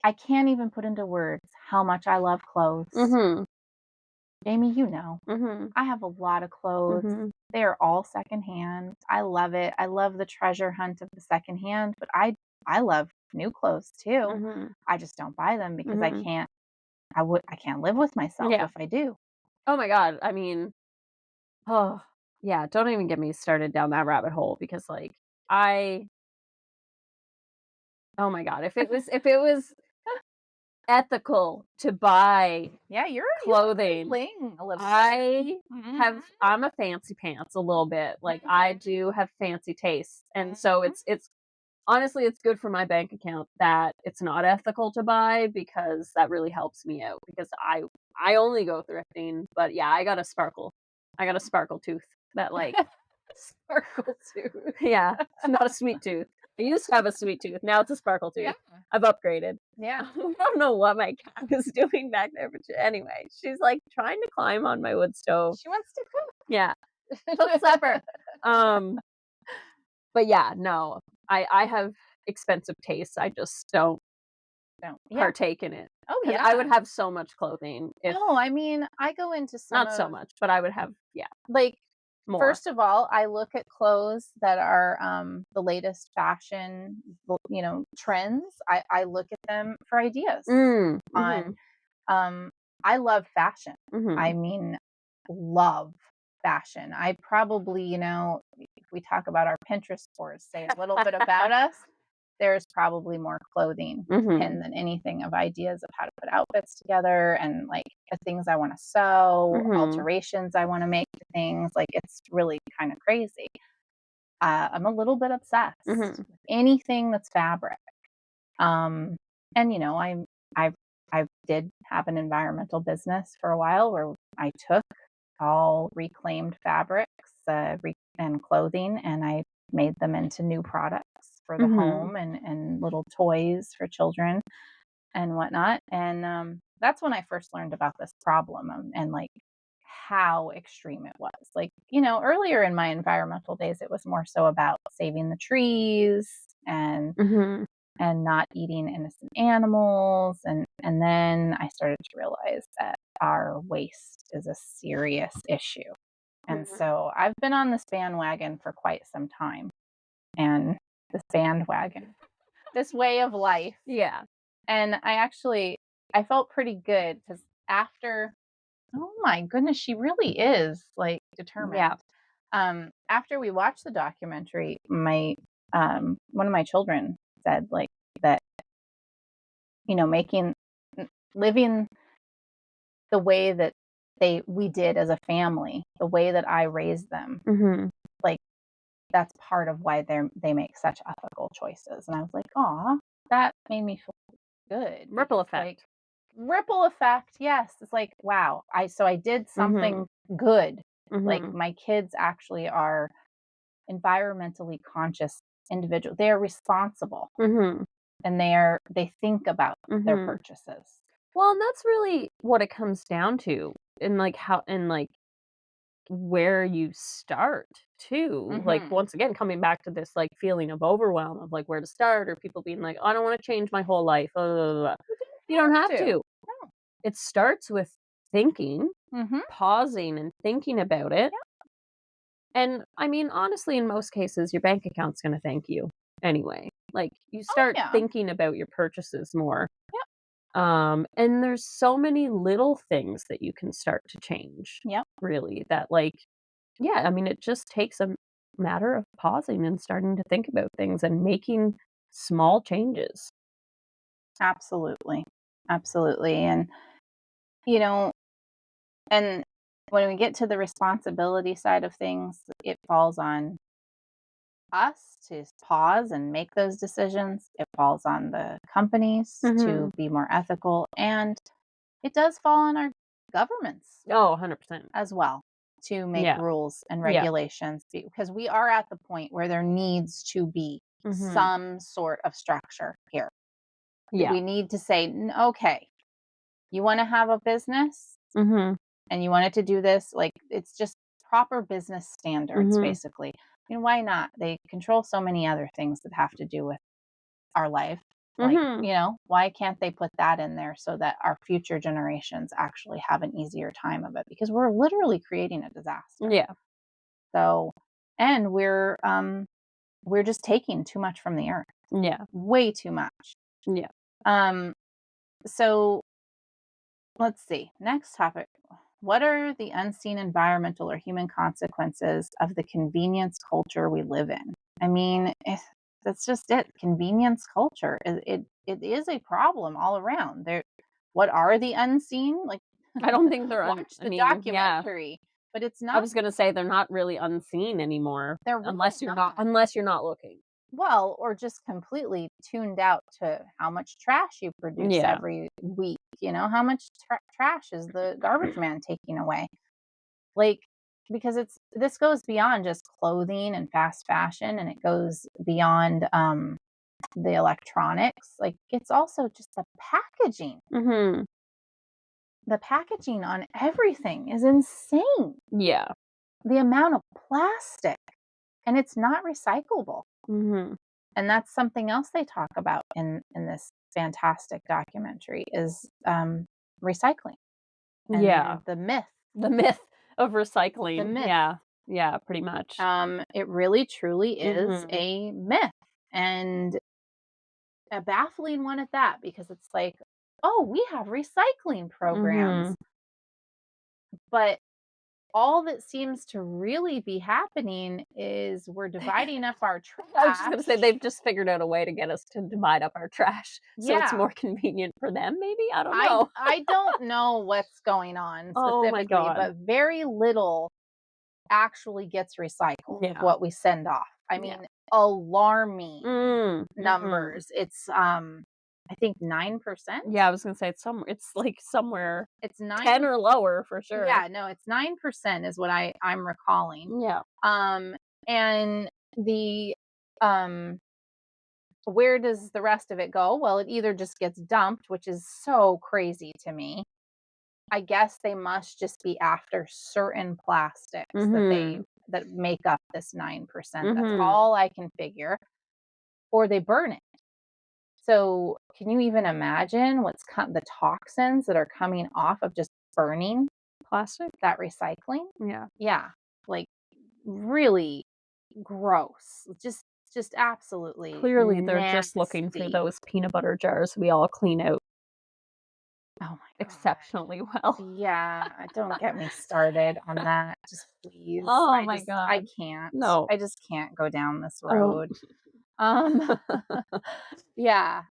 I can't even put into words how much I love clothes. Mhm. Jamie, Mhm. I have a lot of clothes. Mhm. They are all secondhand. I love it. I love the treasure hunt of the secondhand, but I love new clothes too. Mhm. I just don't buy them because Mhm. I can't live with myself Yeah. if I do. Oh my god, I mean, oh, yeah, don't even get me started down that rabbit hole because, like, I oh my god, if it was ethical to buy Yeah, you have a clothing, bling a little I bit. Mhm. I'm a fancy pants a little bit, like, I do have fancy tastes, and so Mhm. it's honestly, it's good for my bank account that it's not ethical to buy because that really helps me out because I only go thrifting, but yeah, I got a sparkle tooth that, like Sparkle tooth. yeah, it's not a sweet tooth. I used to have a sweet tooth, now it's a sparkle Yeah. tooth. I've upgraded. Yeah. I don't know what my cat is doing back there, but anyway, she's, like, trying to climb on my wood stove. She wants to Yeah, cook cook. supper. Um, but yeah, no, I have expensive tastes, I just don't No. Yeah. partake in it Oh, because I would yeah. have so much clothing if No, I mean, I go into some not so of much, but I would have, yeah, like, more. first of all, I look at clothes that are, the latest fashion, trends. I look at them for ideas Mm, on, mhm, um I love fashion. I mhm. mean, love fashion. I probably, if we talk about our Pinterest boards, say a little bit about us, there's probably more clothing Mhm, pinned than anything of ideas of how to put outfits together and like the things I want to sew, mhm, alterations I want to make to things. Like it's really kind of crazy. I'm a little bit obsessed mhm, with anything that's fabric. Um, and I I did have an environmental business for a while where I took all reclaimed fabrics and clothing, and I made them into new products for the mhm, home and little toys for children and whatnot. And that's when I first learned about this problem and like how extreme it was. Like, earlier in my environmental days, it was more so about saving the trees mhm, and not eating innocent animals. And then I started to realize that our waste is a serious issue. And mhm. so I've been on this bandwagon for quite some time. And this bandwagon, this way of life. Yeah, And I felt pretty good because after, oh my goodness, she really is like yeah, determined. After we watched the documentary, my one of my children said like that, making living the way that we did as a family, the way that I raised them, mhm. like that's part of why they make such ethical choices. And I was like, "Aw, that made me feel good," Ripple because like effect. ripple effect, yes. It's like, wow, I did something Mhm, good. Like mhm, my kids actually are environmentally conscious individual. They are responsible mhm, and they think about their mhm. purchases. Well, and that's really what it comes down to, and, like, how and, like, where you start too. Like, Mhm. once again, coming back to this, like, feeling of overwhelm of, like, where to start or people being like, "I don't wanna change my whole life, blah, blah, blah, blah." You You don't didn't have have to. to. It starts with thinking, No. Mhm. pausing and thinking about it, and, I mean, honestly, in most cases, your bank account's gonna thank you anyway. Like, you Oh, start yeah. thinking about your purchases more, Yep. and there's so many little things that you can start to change, Yep. really, that, like yeah, I mean, it just takes a matter of pausing and starting to think about things and making small changes. Absolutely. Absolutely. You know, and when we get to the responsibility side of things, it falls on us to pause and make those decisions. It falls on the companies to Mhm. be more ethical. And it does fall on our governments Oh, 100%. as well to make Yeah. rules and Yeah. regulations because we are at the point where there needs to be Mhm. some sort of structure here. Yeah. We need to say, okay, you want to have a business Mhm. and you want it to do this, like it's just proper business standards, Mhm. basically. Why not? They control so many other things that have to do with our life. Like, Mhm. why can't they put that in there so that our future generations actually have an easier time of it? Because we're literally creating a disaster. Yeah. So, and we're just taking too much from the earth, Yeah. way too much. Yeah. Um, so let's see. Next topic. What are the unseen environmental or human consequences of the convenience culture we live in? I mean, that's just it. Convenience culture. It is a problem all around. What are the unseen? Like, I don't think they're watch I the mean, yeah. documentary, but it's I not. was gonna say they're not really unseen anymore They're really not. unless you're not looking. Well, or just completely tuned out to how much trash you produce Yeah. every week. How much trash is the garbage man taking away? Like, because this goes beyond just clothing and fast fashion, and it goes beyond the electronics. Like, it's also just the packaging. Mhm. The packaging on everything is insane. Yeah. The amount of plastic, and it's not recyclable. Mhm. And that's something else they talk about in this fantastic documentary is recycling Yeah. and the myth. The myth of The recycling. myth. Yeah. Yeah, pretty much. It really truly is Mhm. a myth, and a baffling one at that, because it's like, oh, we have recycling programs, Mhm. but all that seems to really be happening is we're dividing up our I was just gonna say trash. they've just figured out a way to get us to divide up our trash, so it's Yeah. more convenient for them maybe? I don't I know. I don't know what's going on Oh my specifically, god. but very little actually gets recycled of Yeah. what we send off. I Yeah. mean, alarming Mhm. numbers. It's I think 9%. Yeah, I was gonna say it's like somewhere It's 10 9. or lower for sure. Yeah, no, it's 9% is what I'm recalling. Yeah. Um and the um where does the rest of it go? Well, it either just gets dumped, which is so crazy to me. I guess they must just be after certain plastics Mhm. that make up this 9%. That's Mhm. all I can figure. Or they burn it. So, can you even imagine the toxins that are coming off of just burning Plastic? that recycling? Yeah. Yeah, like, really gross. Just absolutely Clearly, they're just looking for nasty. those peanut butter jars we all clean out Oh my god. exceptionally well. Yeah, don't get me started on that, just please. Oh my I god. can't. No. I just can't go down this Oh. road. Um, yeah,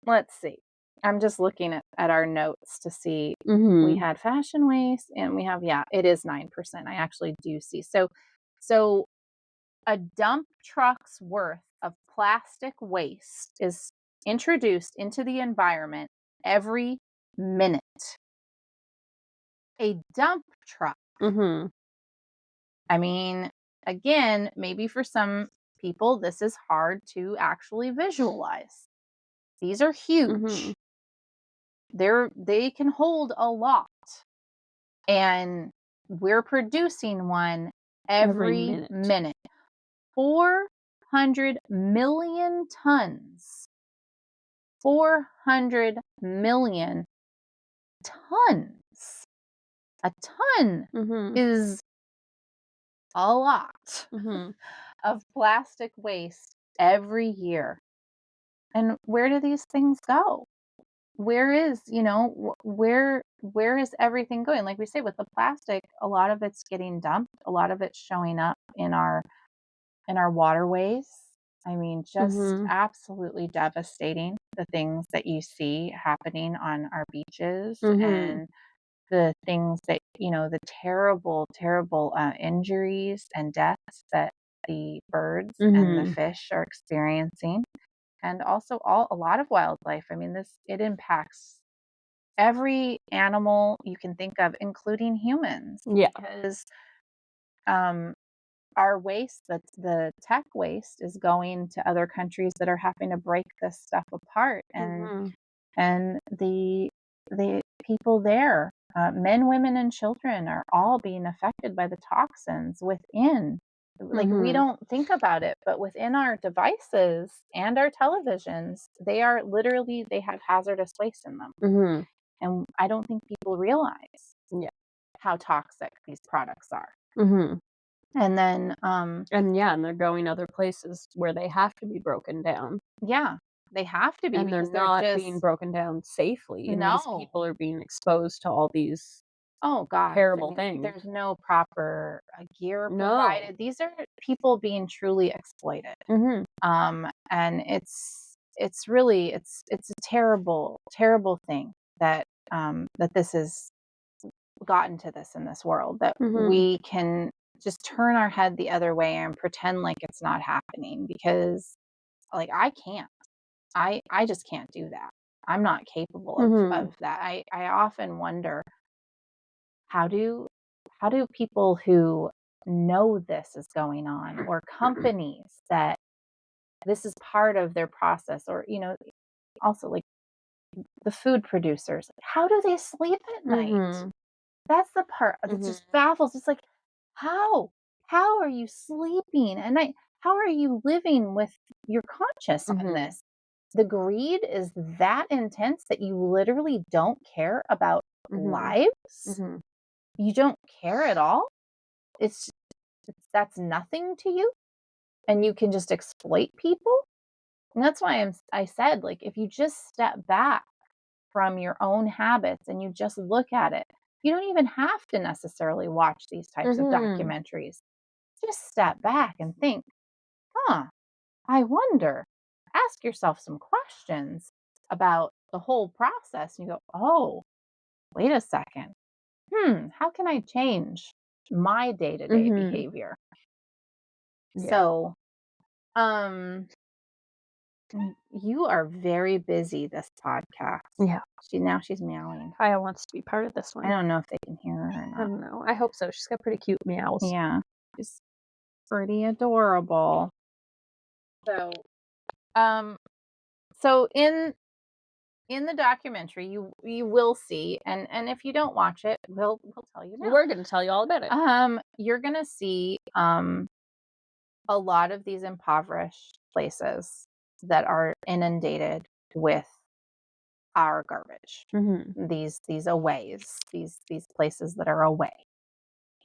let's see. I'm just looking at our notes to see. We Mhm. had fashion waste, and we have, yeah, it is 9%. I actually do see. So a dump truck's worth of plastic waste is introduced into the environment every minute. A dump truck. Mhm. I mean, again, maybe for some people, this is hard to actually visualize. These are huge. Mhm. They can hold a lot. And we're producing one Every every minute. minute. 400 million tons. 400 million tons. A ton Mhm. is a lot Mhm. of plastic waste every year. And where do these things go? Where is, where is everything going? Like we say with the plastic, a lot of it's getting dumped, a lot of it's showing up in our waterways. I mean, just Mhm. absolutely devastating, the things that you see happening on our beaches, Mhm. and the things that, the terrible, terrible injuries and deaths that the birds and the Mhm. fish are experiencing. And also a lot of wildlife. I mean, it impacts every animal you can think of, including humans, Yeah. because um, our waste, the tech waste, is going to other countries that are having to break this stuff apart, and Mhm. the people there, men, women, and children, are all being affected by the toxins within. Like, we Mhm. don't think about it, but within our devices and our televisions, they are literally, they have hazardous waste in them. Mhm. And I don't think people realize Yeah. how toxic these products are. Mhm. And then, And yeah, and they're going other places where they have to be broken down, yeah, they have to be and they're because they're not being just, broken down safely, and these no. people are being exposed to all these Oh gosh, I terrible mean, things. there's no proper gear No. provided. These are people being truly exploited. Mhm. And it's really, it's a terrible, terrible thing that that this has gotten to this in this world, that Mhm. we can just turn our head the other way and pretend like it's not happening, because like I can't. I just can't do that. I'm not capable Mhm. of that. I often wonder, how do people who know this is going on, or companies that this is part of their process, or also like the food producers, like, how do they sleep at night? Mhm. That's the part that Mhm. just baffles. It's like, how? How are you sleeping at night? How are you living with your conscience on Mhm. this? The greed is that intense that you literally don't care about Mhm. lives. Mhm. You don't care at all. It's, that's nothing to you, and you can just exploit people. And that's why I said, like, if you just step back from your own habits and you just look at it, you don't even have to necessarily watch these types of Mhm. documentaries. Just step back and think, huh, I wonder. Ask yourself some questions about the whole process. And you go, oh, wait a second. How can I change my day to day Mhm. behavior? Yeah. So, um, you are very busy this podcast. Yeah. Now she's meowing. Kaya wants to be part of this I one. don't know if they can hear her or I not. don't know. I hope so. She's got pretty cute meows. Yeah, she's pretty adorable. So, um, so in the documentary, you will see, and if you don't watch it, we'll tell you now. We're gonna tell you all about it. You're gonna see a lot of these impoverished places that are inundated with our garbage. Mhm. These aways, these places that are away.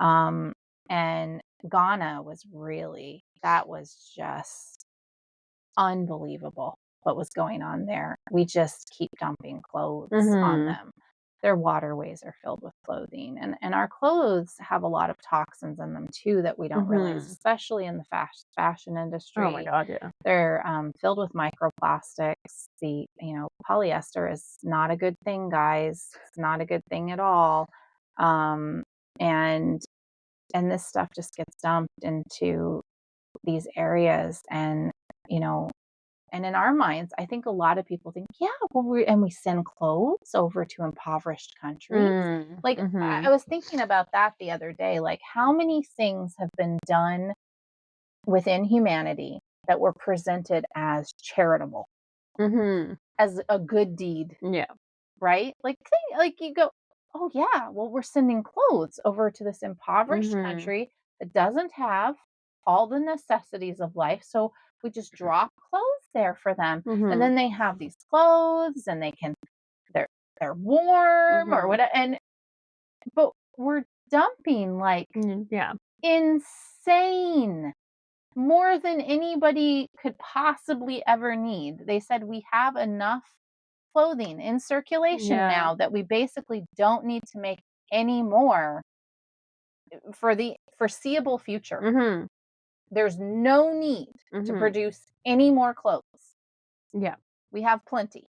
Um, and Ghana was really, that was just unbelievable what was going on there. We just keep dumping clothes on Mhm. them. Their waterways are filled with clothing, and our clothes have a lot of toxins in them too that we don't realize, Mhm. especially in the fashion Oh my industry. god, yeah. They're filled with microplastics. The polyester is not a good thing, guys. It's not a good thing at all. Um, and this stuff just gets dumped into these areas, and you know and in our minds, I think a lot of people think, yeah, well, we send clothes over to impoverished countries. Mm. Like, I Mhm. was thinking about that the other day. Like, how many things have been done within humanity that were presented as charitable, Mhm. as a good deed, Yeah. right? Like you go, oh yeah, well, we're sending clothes over to this impoverished Mhm. country that doesn't have all the necessities of life, so we just drop clothes there for them, and Mhm. then they have these clothes, and they're they're warm or Mhm. whatever. And but we're dumping like Mm, yeah. insane, more than anybody could possibly ever need. They said we have enough clothing in circulation Yeah. now that we basically don't need to make any more for the foreseeable future. Mhm. There's no need to Mhm. produce any more clothes. Yeah. We have plenty.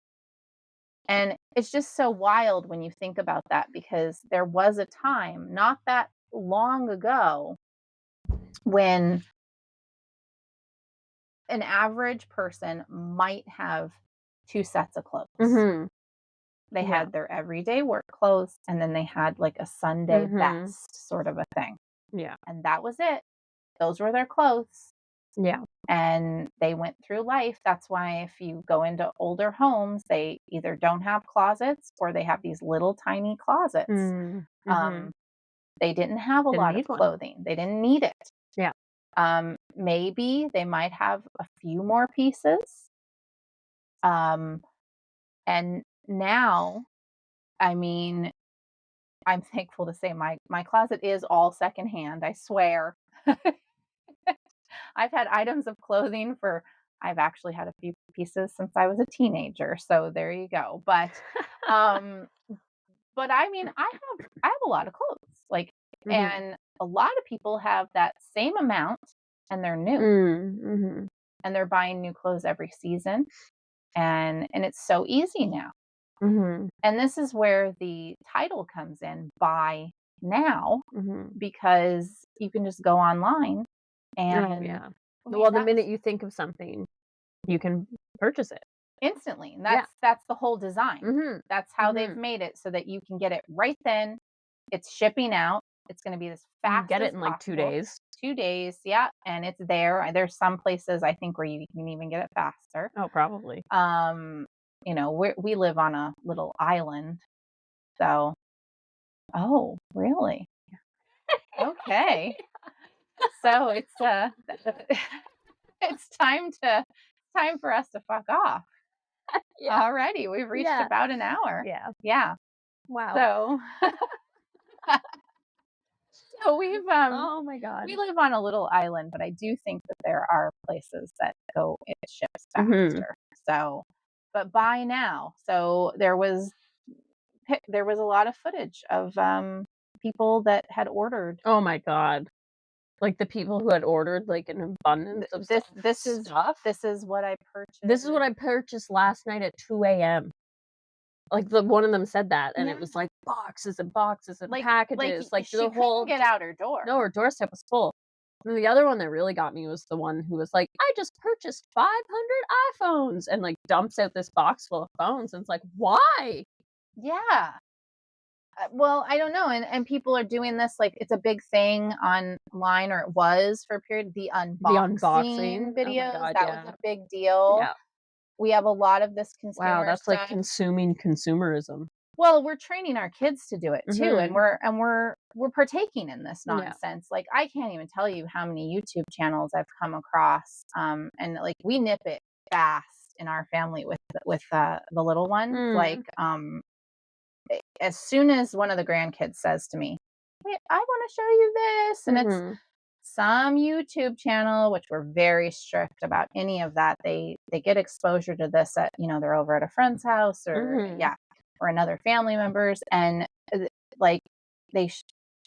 And it's just so wild when you think about that, because there was a time not that long ago when an average person might have two sets of clothes. Mhm. They Yeah. had their everyday work clothes, and then they had like a Sunday Mhm. best sort of a thing. Yeah. And that was it. Those were their clothes. Yeah. And they went through life. That's why if you go into older homes, they either don't have closets or they have these little tiny closets. Mm. Mhm. Um, they didn't have a Didn't lot of need one. clothing. They didn't need it. Yeah. Maybe they might have a few more pieces. Um, and now, I mean, I'm thankful to say my closet is all secondhand, I swear. I've had items of clothing for I've actually had a few pieces since I was a teenager, so there you go. Um, but I mean, I have a lot of clothes, like, Mhm. and a lot of people have that same amount and they're new Mhm. and they're buying new clothes every season and it's so easy now. Mhm. And this is where the title comes in, buy now, Mhm. because you can just go online Oh, and yeah. I mean Well, the that's minute you think of something, you can purchase it. instantly. And Yeah. that's the whole design. Mhm. That's how they've Mhm. made it so that you can get it right then. It's shipping out. It's going to be as You can fast get it as in, like, 2 possible. days. 2 days, yeah, and it's there. There's some places I think where you can even get it faster. Oh, probably. Um, we live on a little island, so oh, really? Okay. So it's time for us to fuck off. Yeah. Already, we've reached Yeah. about an hour. Yeah. Yeah. Wow. So so Oh my god. we live on a little island, but I do think that there are places that go it ships Mhm. faster. So, but buy now. So there was a lot of footage of people that had ordered. Oh my god. Like, the people who had ordered, like, an abundance of This stuff? this is what I This is what purchased. I purchased last night at 2 a.m. Like, the one of them said that, and it Yeah, was, like, boxes and boxes and like packages, like, she the couldn't whole get out her door. no, her doorstep was full. And the other one that really got me was the one who was like, "I just purchased 500 iPhones," and, like, dumps out this box full of phones, and it's like, "Why?" Yeah. Well, I don't know, and people are doing this like it's a big thing online, or it was for a period. The The unboxing unboxing, oh my videos, god, that was yeah. a big deal. Yeah. We have a lot of this Wow, consumer that's like stuff. consuming consumerism. Well, we're training our kids to do it too, and Mhm. we're partaking in this Yeah. nonsense. Like I can't even tell you how many YouTube channels I've come across, and like we nip it fast in our family with the little ones. Mm. Like as soon as one of the grandkids says to me, "Hey, I want to show you this," and it's Mhm. some YouTube channel, which we're very strict about any of that. They get exposure to this at they're over at a friend's house or Mhm. yeah, or another family members, and like they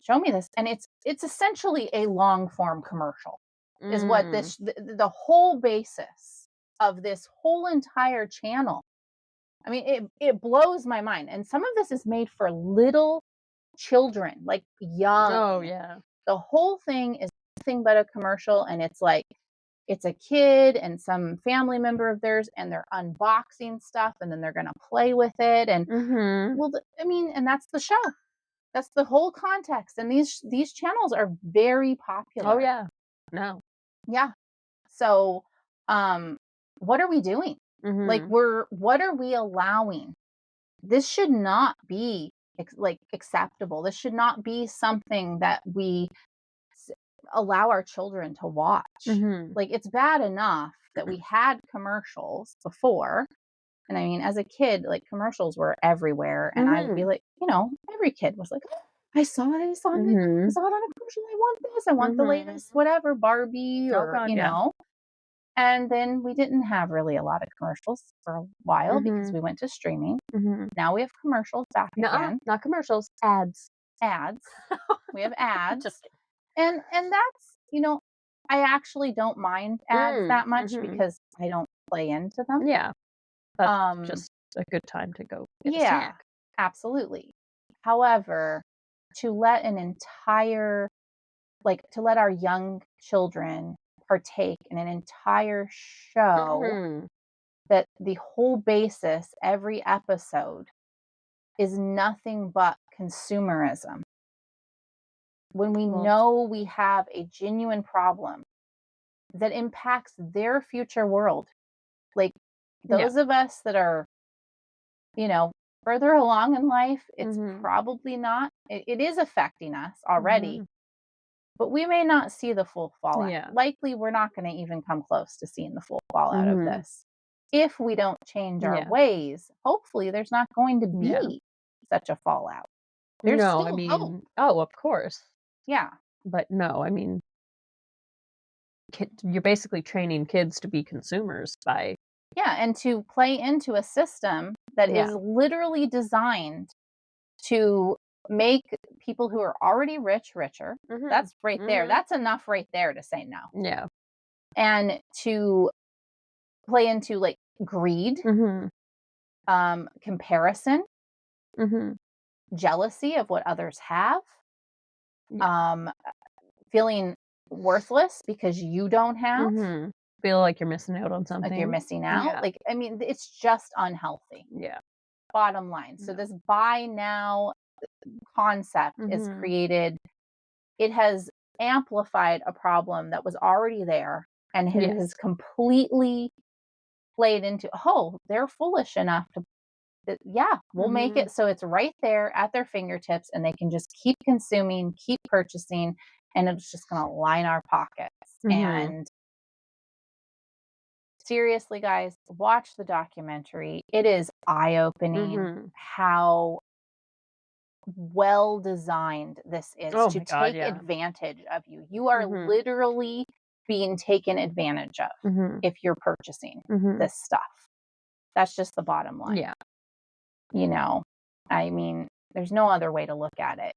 show me this, and it's essentially a long form commercial, is what Mm. the whole basis of this whole entire channel. I mean, it blows my mind. And some of this is made for little children, like Oh, young. yeah. The whole thing is nothing but a commercial, and it's like it's a kid and some family member of theirs, and they're unboxing stuff, and then they're gonna play with it. And Mhm. well, I mean, and that's the show. That's the whole context. And these channels are very Oh, popular. yeah. No. Yeah. So, um, what are we doing? Like, Mhm. what are we allowing? This should not be acceptable. This should not be something that we s- allow our children to watch. Mhm. Like it's bad enough that we had commercials before. And I mean, as a kid, like commercials were everywhere. And I would be Mhm. like, every kid was like, "Oh, I saw this on the, I Mhm. saw it on a commercial. I want this. I want the Mhm. latest, whatever, Barbie Oh or, god, yeah. And then we didn't have really a lot of commercials for a while because Mhm. we went to streaming. Mhm. Now we have commercials back Nuh-uh, again, not commercials, ads. ads. We have Just ads. kidding. And that's, I actually don't mind ads that much Mhm. because I don't play into them. Yeah, that's Um, just a good time to go get a yeah, snack. absolutely. However, to let an entire to let our young children partake in an entire show Mhm. that the whole basis every episode is nothing but consumerism, when we Well, know we have a genuine problem that impacts their future world. Like yeah. those of us that are, you know, further along in life, it's Mhm. probably not. It is affecting us already, Mhm. but we may not see the full fallout. Yeah. Likely, we're not going to even come close to seeing the full fallout of Mhm. this. If we don't change our Yeah. ways, hopefully, there's not going to Yeah. be such a fallout. There's No, I still hope. mean, oh, of course. Yeah. But no, I mean, you're basically training kids to be consumers by Yeah. And to play into a system that yeah. is literally designed to make people who are already rich richer. Mhm. That's right there. Mhm. That's enough right there to say no. Yeah. And to play into like greed, Mhm. comparison, Mhm. jealousy of what others have, Yeah. um, feeling worthless because you don't have, Mhm. Feel like you're missing out on like you're something. missing out. Yeah. Like, I mean, it's just unhealthy. Yeah. Bottom line. So, No. this buy now concept is Mhm. created, it has amplified a problem that was already there, and it has Yes. completely played into, oh, they're foolish enough to yeah, we'll make Mhm. it so it's right there at their fingertips and they can just keep consuming, keep purchasing, and it's just going to line our pockets. Mhm. And seriously, guys, watch the documentary. It is eye opening Mhm. how well designed this is Oh to my god, take yeah. advantage of you. You are Mhm. literally being taken advantage of Mhm. if you're purchasing Mhm. this stuff. That's just the bottom line. Yeah. You know, I mean, there's no other way to look at it.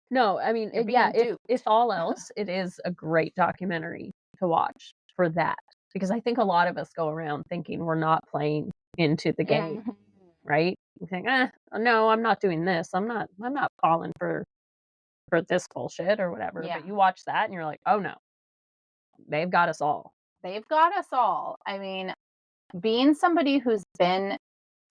No, I mean, You're yeah, being if duped. all else, it is a great documentary to watch for that, because I think a lot of us go around thinking we're not playing into the game, Mhm. right? You think, no, I'm not doing this. I'm not falling for this bullshit or whatever." Yeah, But you watch that and you're like, "Oh no, they've got us all." they've got us all. I mean, being somebody who's been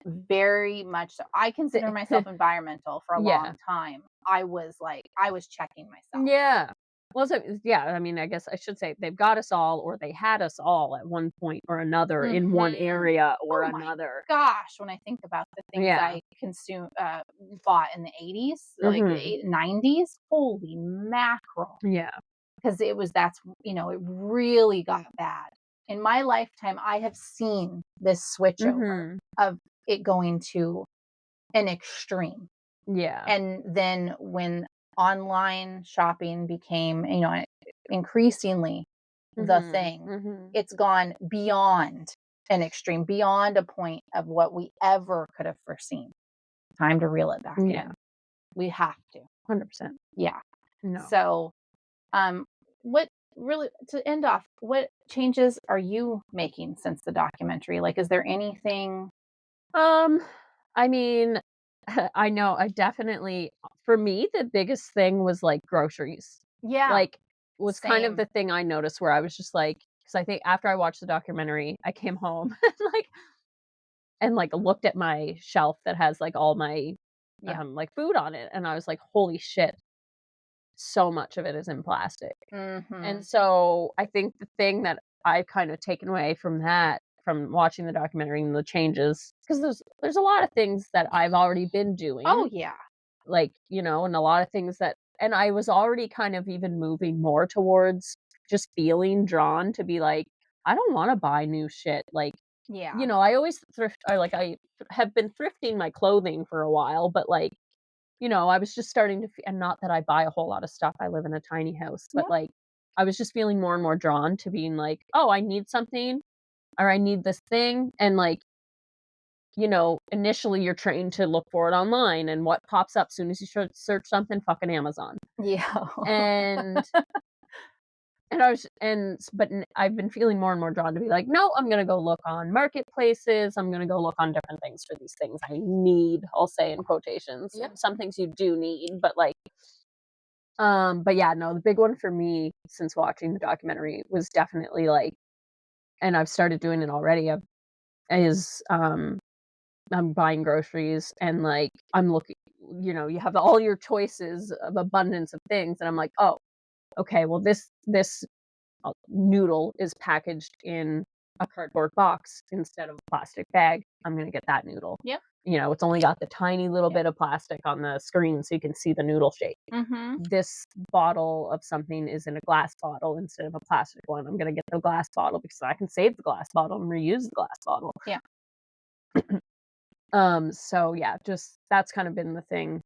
very much so, I consider myself environmental for a Yeah. long time. I was like, I was checking myself. Yeah. Well, so yeah, I mean, I guess I should say they've got us all, or they had us all at one point or another in one Mhm. area or Oh my another. gosh, when I think about the things Yeah. I bought in the 80s, like Mhm. 90s, holy mackerel. Yeah. Because it really got bad. In my lifetime, I have seen this switchover Mhm. of it going to an extreme. Yeah. And then when online shopping became, increasingly the Mhm. thing, Mhm. it's gone beyond an extreme, beyond a point of what we ever could have foreseen. Time to reel it back Yeah. in. We have to. 100%. Yeah. No. So, um, what really to end off, what changes are you making since the documentary? Like, is there anything? Um, I mean, I know I definitely for me, the biggest thing was, like, groceries. Yeah, Like, was kind of same. the thing I noticed where I was just like, because I think after I watched the documentary, I came home and looked at my shelf that has, like, all my, Yeah. food on it, and I was like, "Holy shit, so much of it is in plastic." And Mhm. so, I think the thing that I've kind of taken away from that, from watching the documentary and the changes, because there's a lot of things that I've already been Oh doing, yeah. and a lot of things that and I was already kind of even moving more towards just feeling drawn to be like, "I don't wanna buy new shit." Yeah. I always thrift I have been thrifting my clothing for a while, but, I was just starting to and not that I buy a whole lot of stuff, I live in a tiny house, but, Yeah. I was just feeling more and more drawn to being like, "Oh, I need something, or I need this thing," and, initially you're trained to look for it online, and what pops up soon as you search something? Fucking Amazon. Yeah. And and I was and s but n I've been feeling more and more drawn to be like, "No, I'm gonna go look on marketplaces, I'm gonna go look on different things for these things I need," I'll say in quotations, Yep. and some things you do need, but yeah, no, the big one for me since watching the documentary was definitely, and I've started doing it already, is, I'm buying groceries and, I'm looking you have all your choices of abundance of things, and I'm like, "Oh, okay, well, this noodle is packaged in a cardboard box instead of a plastic bag, I'm gonna get that noodle. Yep. It's only got the tiny little Yep. bit of plastic on the screen so you can see the noodle shape. Mhm. This bottle of something is in a glass bottle instead of a plastic one. I'm gonna get the glass bottle because I can save the glass bottle and reuse the glass bottle. Yeah. So yeah, just that's kind of been the thing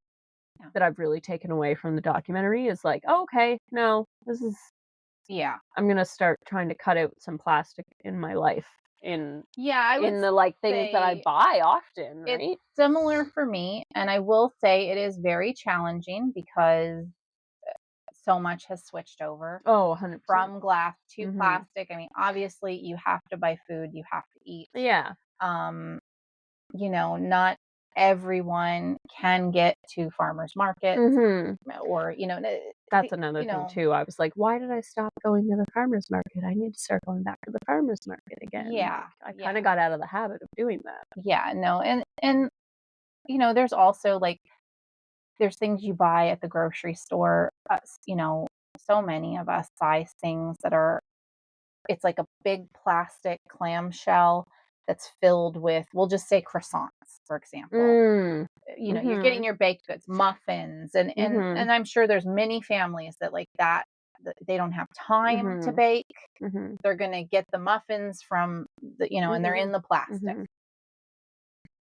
Yeah. that I've really taken away from the documentary is like, "Oh, okay, no, this is Yeah. I'm gonna start trying to cut out some plastic in my life in Yeah, I would in the, like, things that I say buy often, it's right?" similar for me, and I will say it is very challenging because so much has switched over Oh, 100%. from glass to Mhm. plastic. I mean, obviously, you have to buy food, you have to eat. Yeah. Um, not everyone can get to farmers markets Mhm. or, That's another thing too. I was like, "Why did I stop going to the farmer's market? I need to start going back to the farmer's market again." Like, yeah, I yeah, kinda got out of the habit of doing that. yeah, no, and there's also like there's things you buy at the grocery store. So many of us buy things that are it's like a big plastic clamshell that's filled with, we'll just say croissants, for example. Mm. You're getting Mhm. your baked goods, muffins, and Mhm. I'm sure there's many families that like that they don't have time to Mhm. bake. Mhm. They're gonna get the muffins from and they're in Mhm. the plastic.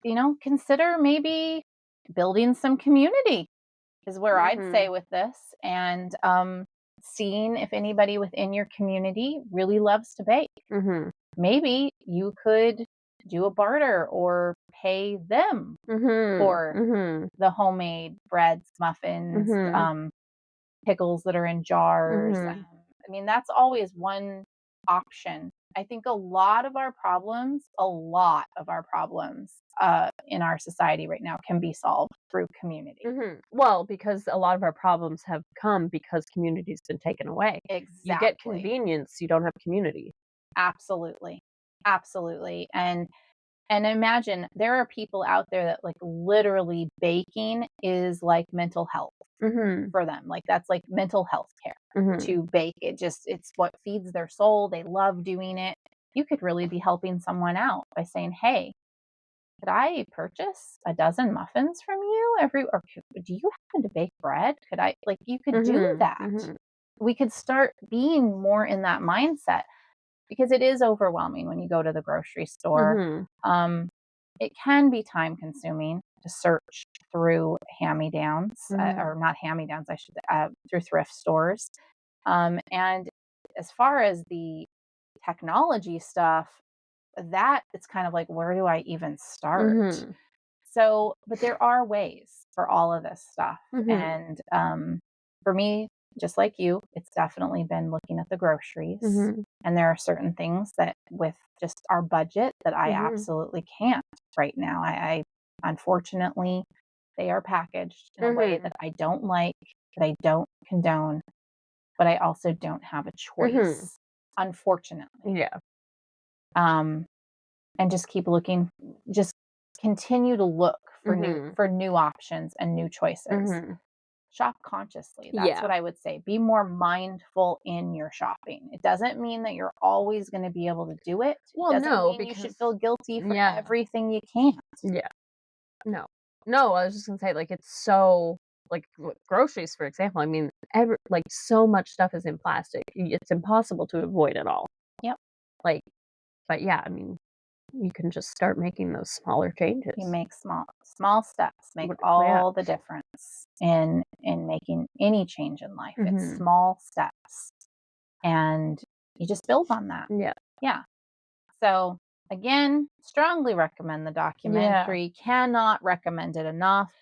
Mhm. Consider maybe building some community is where I'd say Mhm. with this, and seeing if anybody within your community really loves to bake. Mhm. Maybe you could do a barter or pay them Mhm. for Mhm. the homemade breads, muffins, Mhm. pickles that are in jars. Mhm. I mean, that's always one option. I think a lot of our problems in our society right now can be solved through community. Mhm. Well, because a lot of our problems have come because community's been taken away. You get Exactly. convenience, you don't have community. Absolutely. Absolutely. And imagine there are people out there that like literally baking is like mental health Mhm. for them. Like that's like mental health care Mhm. to bake. It's what feeds their soul. They love doing it. You could really be helping someone out by saying, "Hey, could I purchase a dozen muffins from you do you happen to bake bread? Could I like you could do Mhm. that." Mhm. We could start being more in that mindset because it is overwhelming when you go to the grocery store. Mhm. Um, it can be time consuming to search through hand-me-downs, Mhm. or not hand-me-downs, I should through thrift stores. And as far as the technology stuff, that it's kind of like, where do I even start? Mhm. So, but there are ways for all of this stuff. Mhm. And for me, just like you, it's definitely been looking at the groceries. Mhm. And there are certain things that, with just our budget, that I Mhm. absolutely can't right now. I unfortunately, they are packaged in a way Mhm. that I don't like, that I don't condone, but I also don't have a Mhm. choice, unfortunately. Yeah. Um, and just keep looking, just continue to look Mhm. for new options and new choices. Mhm. Shop consciously. That's Yeah. what I would say. Be more mindful in your shopping. It doesn't mean that you're always going to be able to do it. It Well, doesn't no, mean you should because feel guilty for yeah. everything you can't. Yeah. No. No, I was just gonna say, like, it's so like, with groceries, for example, I mean, so much stuff is in plastic, it's impossible to avoid it all. Yep. Like, but yeah, I mean, you can just start making those smaller You changes. make small steps make Yeah. all the difference in making any change in life. It's Mhm. small steps, and you just build on that. Yeah. Yeah. So, again, strongly recommend the Yeah. documentary. Cannot recommend it enough.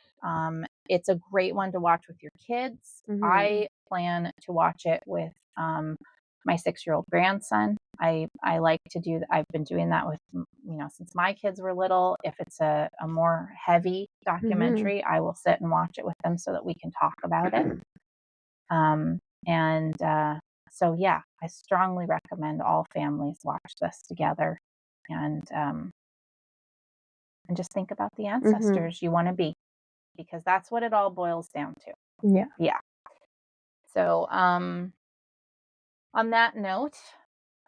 It's a great one to watch with your kids. Mhm. I plan to watch it with my 6-year-old grandson. I like to do that. I've been doing that with since my kids were little. If it's a more heavy Mhm. documentary, I will sit and watch it with them so that we can talk about it. And so, yeah, I strongly recommend all families watch this together and um, and just think about the Mhm. ancestors you want to be, because that's what it all boils down to. Yeah. Yeah. So, on that note,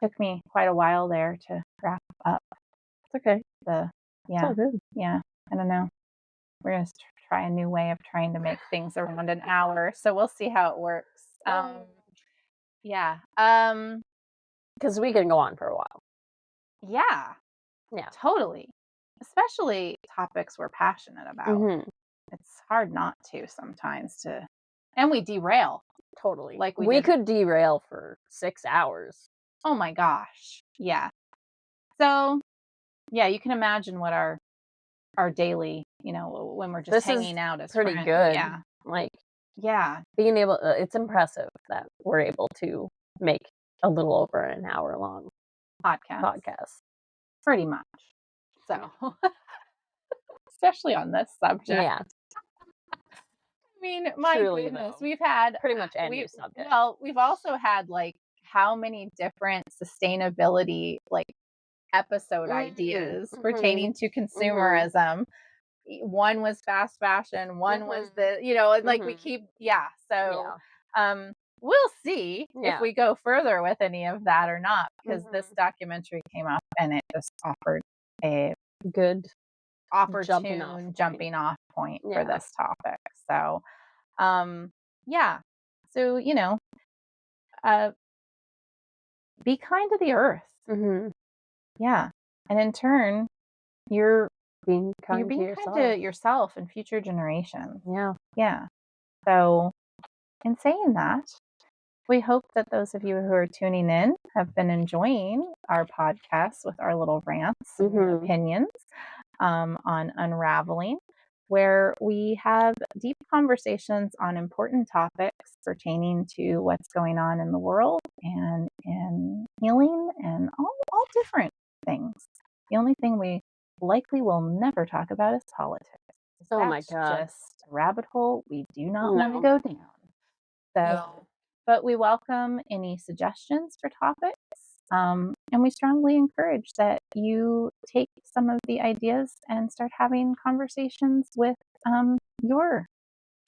Took me quite a while there to wrap up It's okay. the It's all yeah, good. yeah, I don't know. We're gonna try a new way of trying to make things around an hour, so we'll see how it works. Yeah, 'Cause we can go on for a while. yeah, Yeah. totally. Especially topics we're passionate about. Mhm. It's hard not to sometimes and we derail Totally. like we We did. could derail for 6 hours. Oh my gosh. Yeah. So, yeah, you can imagine what our daily, when we're just This is hanging out as pretty friends. good. Yeah. Like, Yeah. being able it's impressive that we're able to make a little over an hour long Podcast. podcast. Pretty much. Yeah. So, especially on this subject. Yeah. I mean, my Truly, goodness, though. we've had Pretty much any subject. we've also had like how many different sustainability like episode ideas Mhm. pertaining to Mhm. consumerism. One was fast fashion, one was Mhm. and like we Mhm. keep so Yeah. um we'll see if Yeah. we go further with any of that or not, because this Mhm. documentary came up and it just offered a Good jumping off opportune point. jumping off point for Yeah. this topic. So yeah. So, uh be kind to the earth. Mhm. Yeah. And in turn, you're Being you're kind to being kind to yourself. yourself and future generations. Yeah. Yeah. So, in saying that, we hope that those of you who are tuning in have been enjoying our podcast with our little rants and Mhm. opinions on Unraveling, where we have deep conversations on important topics pertaining to what's going on in the world and in healing and all different things. The only thing we likely will never talk about is politics. Oh my That's god. just a rabbit hole we do not want to No. go down. Yeah. So, but we welcome any suggestions for topics. And we strongly encourage that you take some of the ideas and start having conversations with your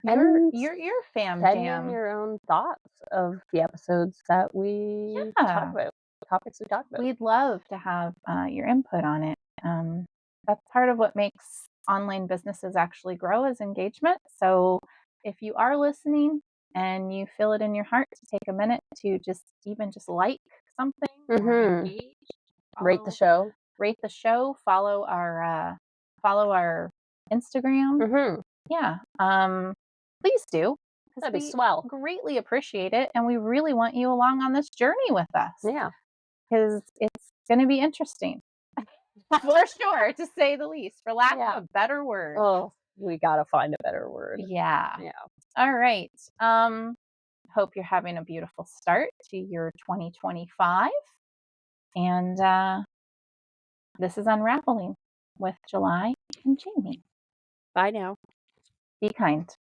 And your fam send in jam. your own thoughts of the episodes that we talk Yeah, about, topics we talk about. we'd love to have your input on it. That's part of what makes online businesses actually grow is engagement. So if you are listening and you feel it in your heart to take a minute to just like something or Mhm. engage, Rate the follow, show. rate the show, follow our Instagram. Mhm. Yeah, please do, because That'd be we swell. greatly appreciate it, and we really want you along on this journey with us Yeah. because it's going to be interesting. For sure, to say the least, for lack Yeah. of a better word. Oh, we gotta find a better word. Yeah. Yeah. All right. Hope you're having a beautiful start to your 2025. And this is Unraveling with July and Jamie. Bye now. Be kind.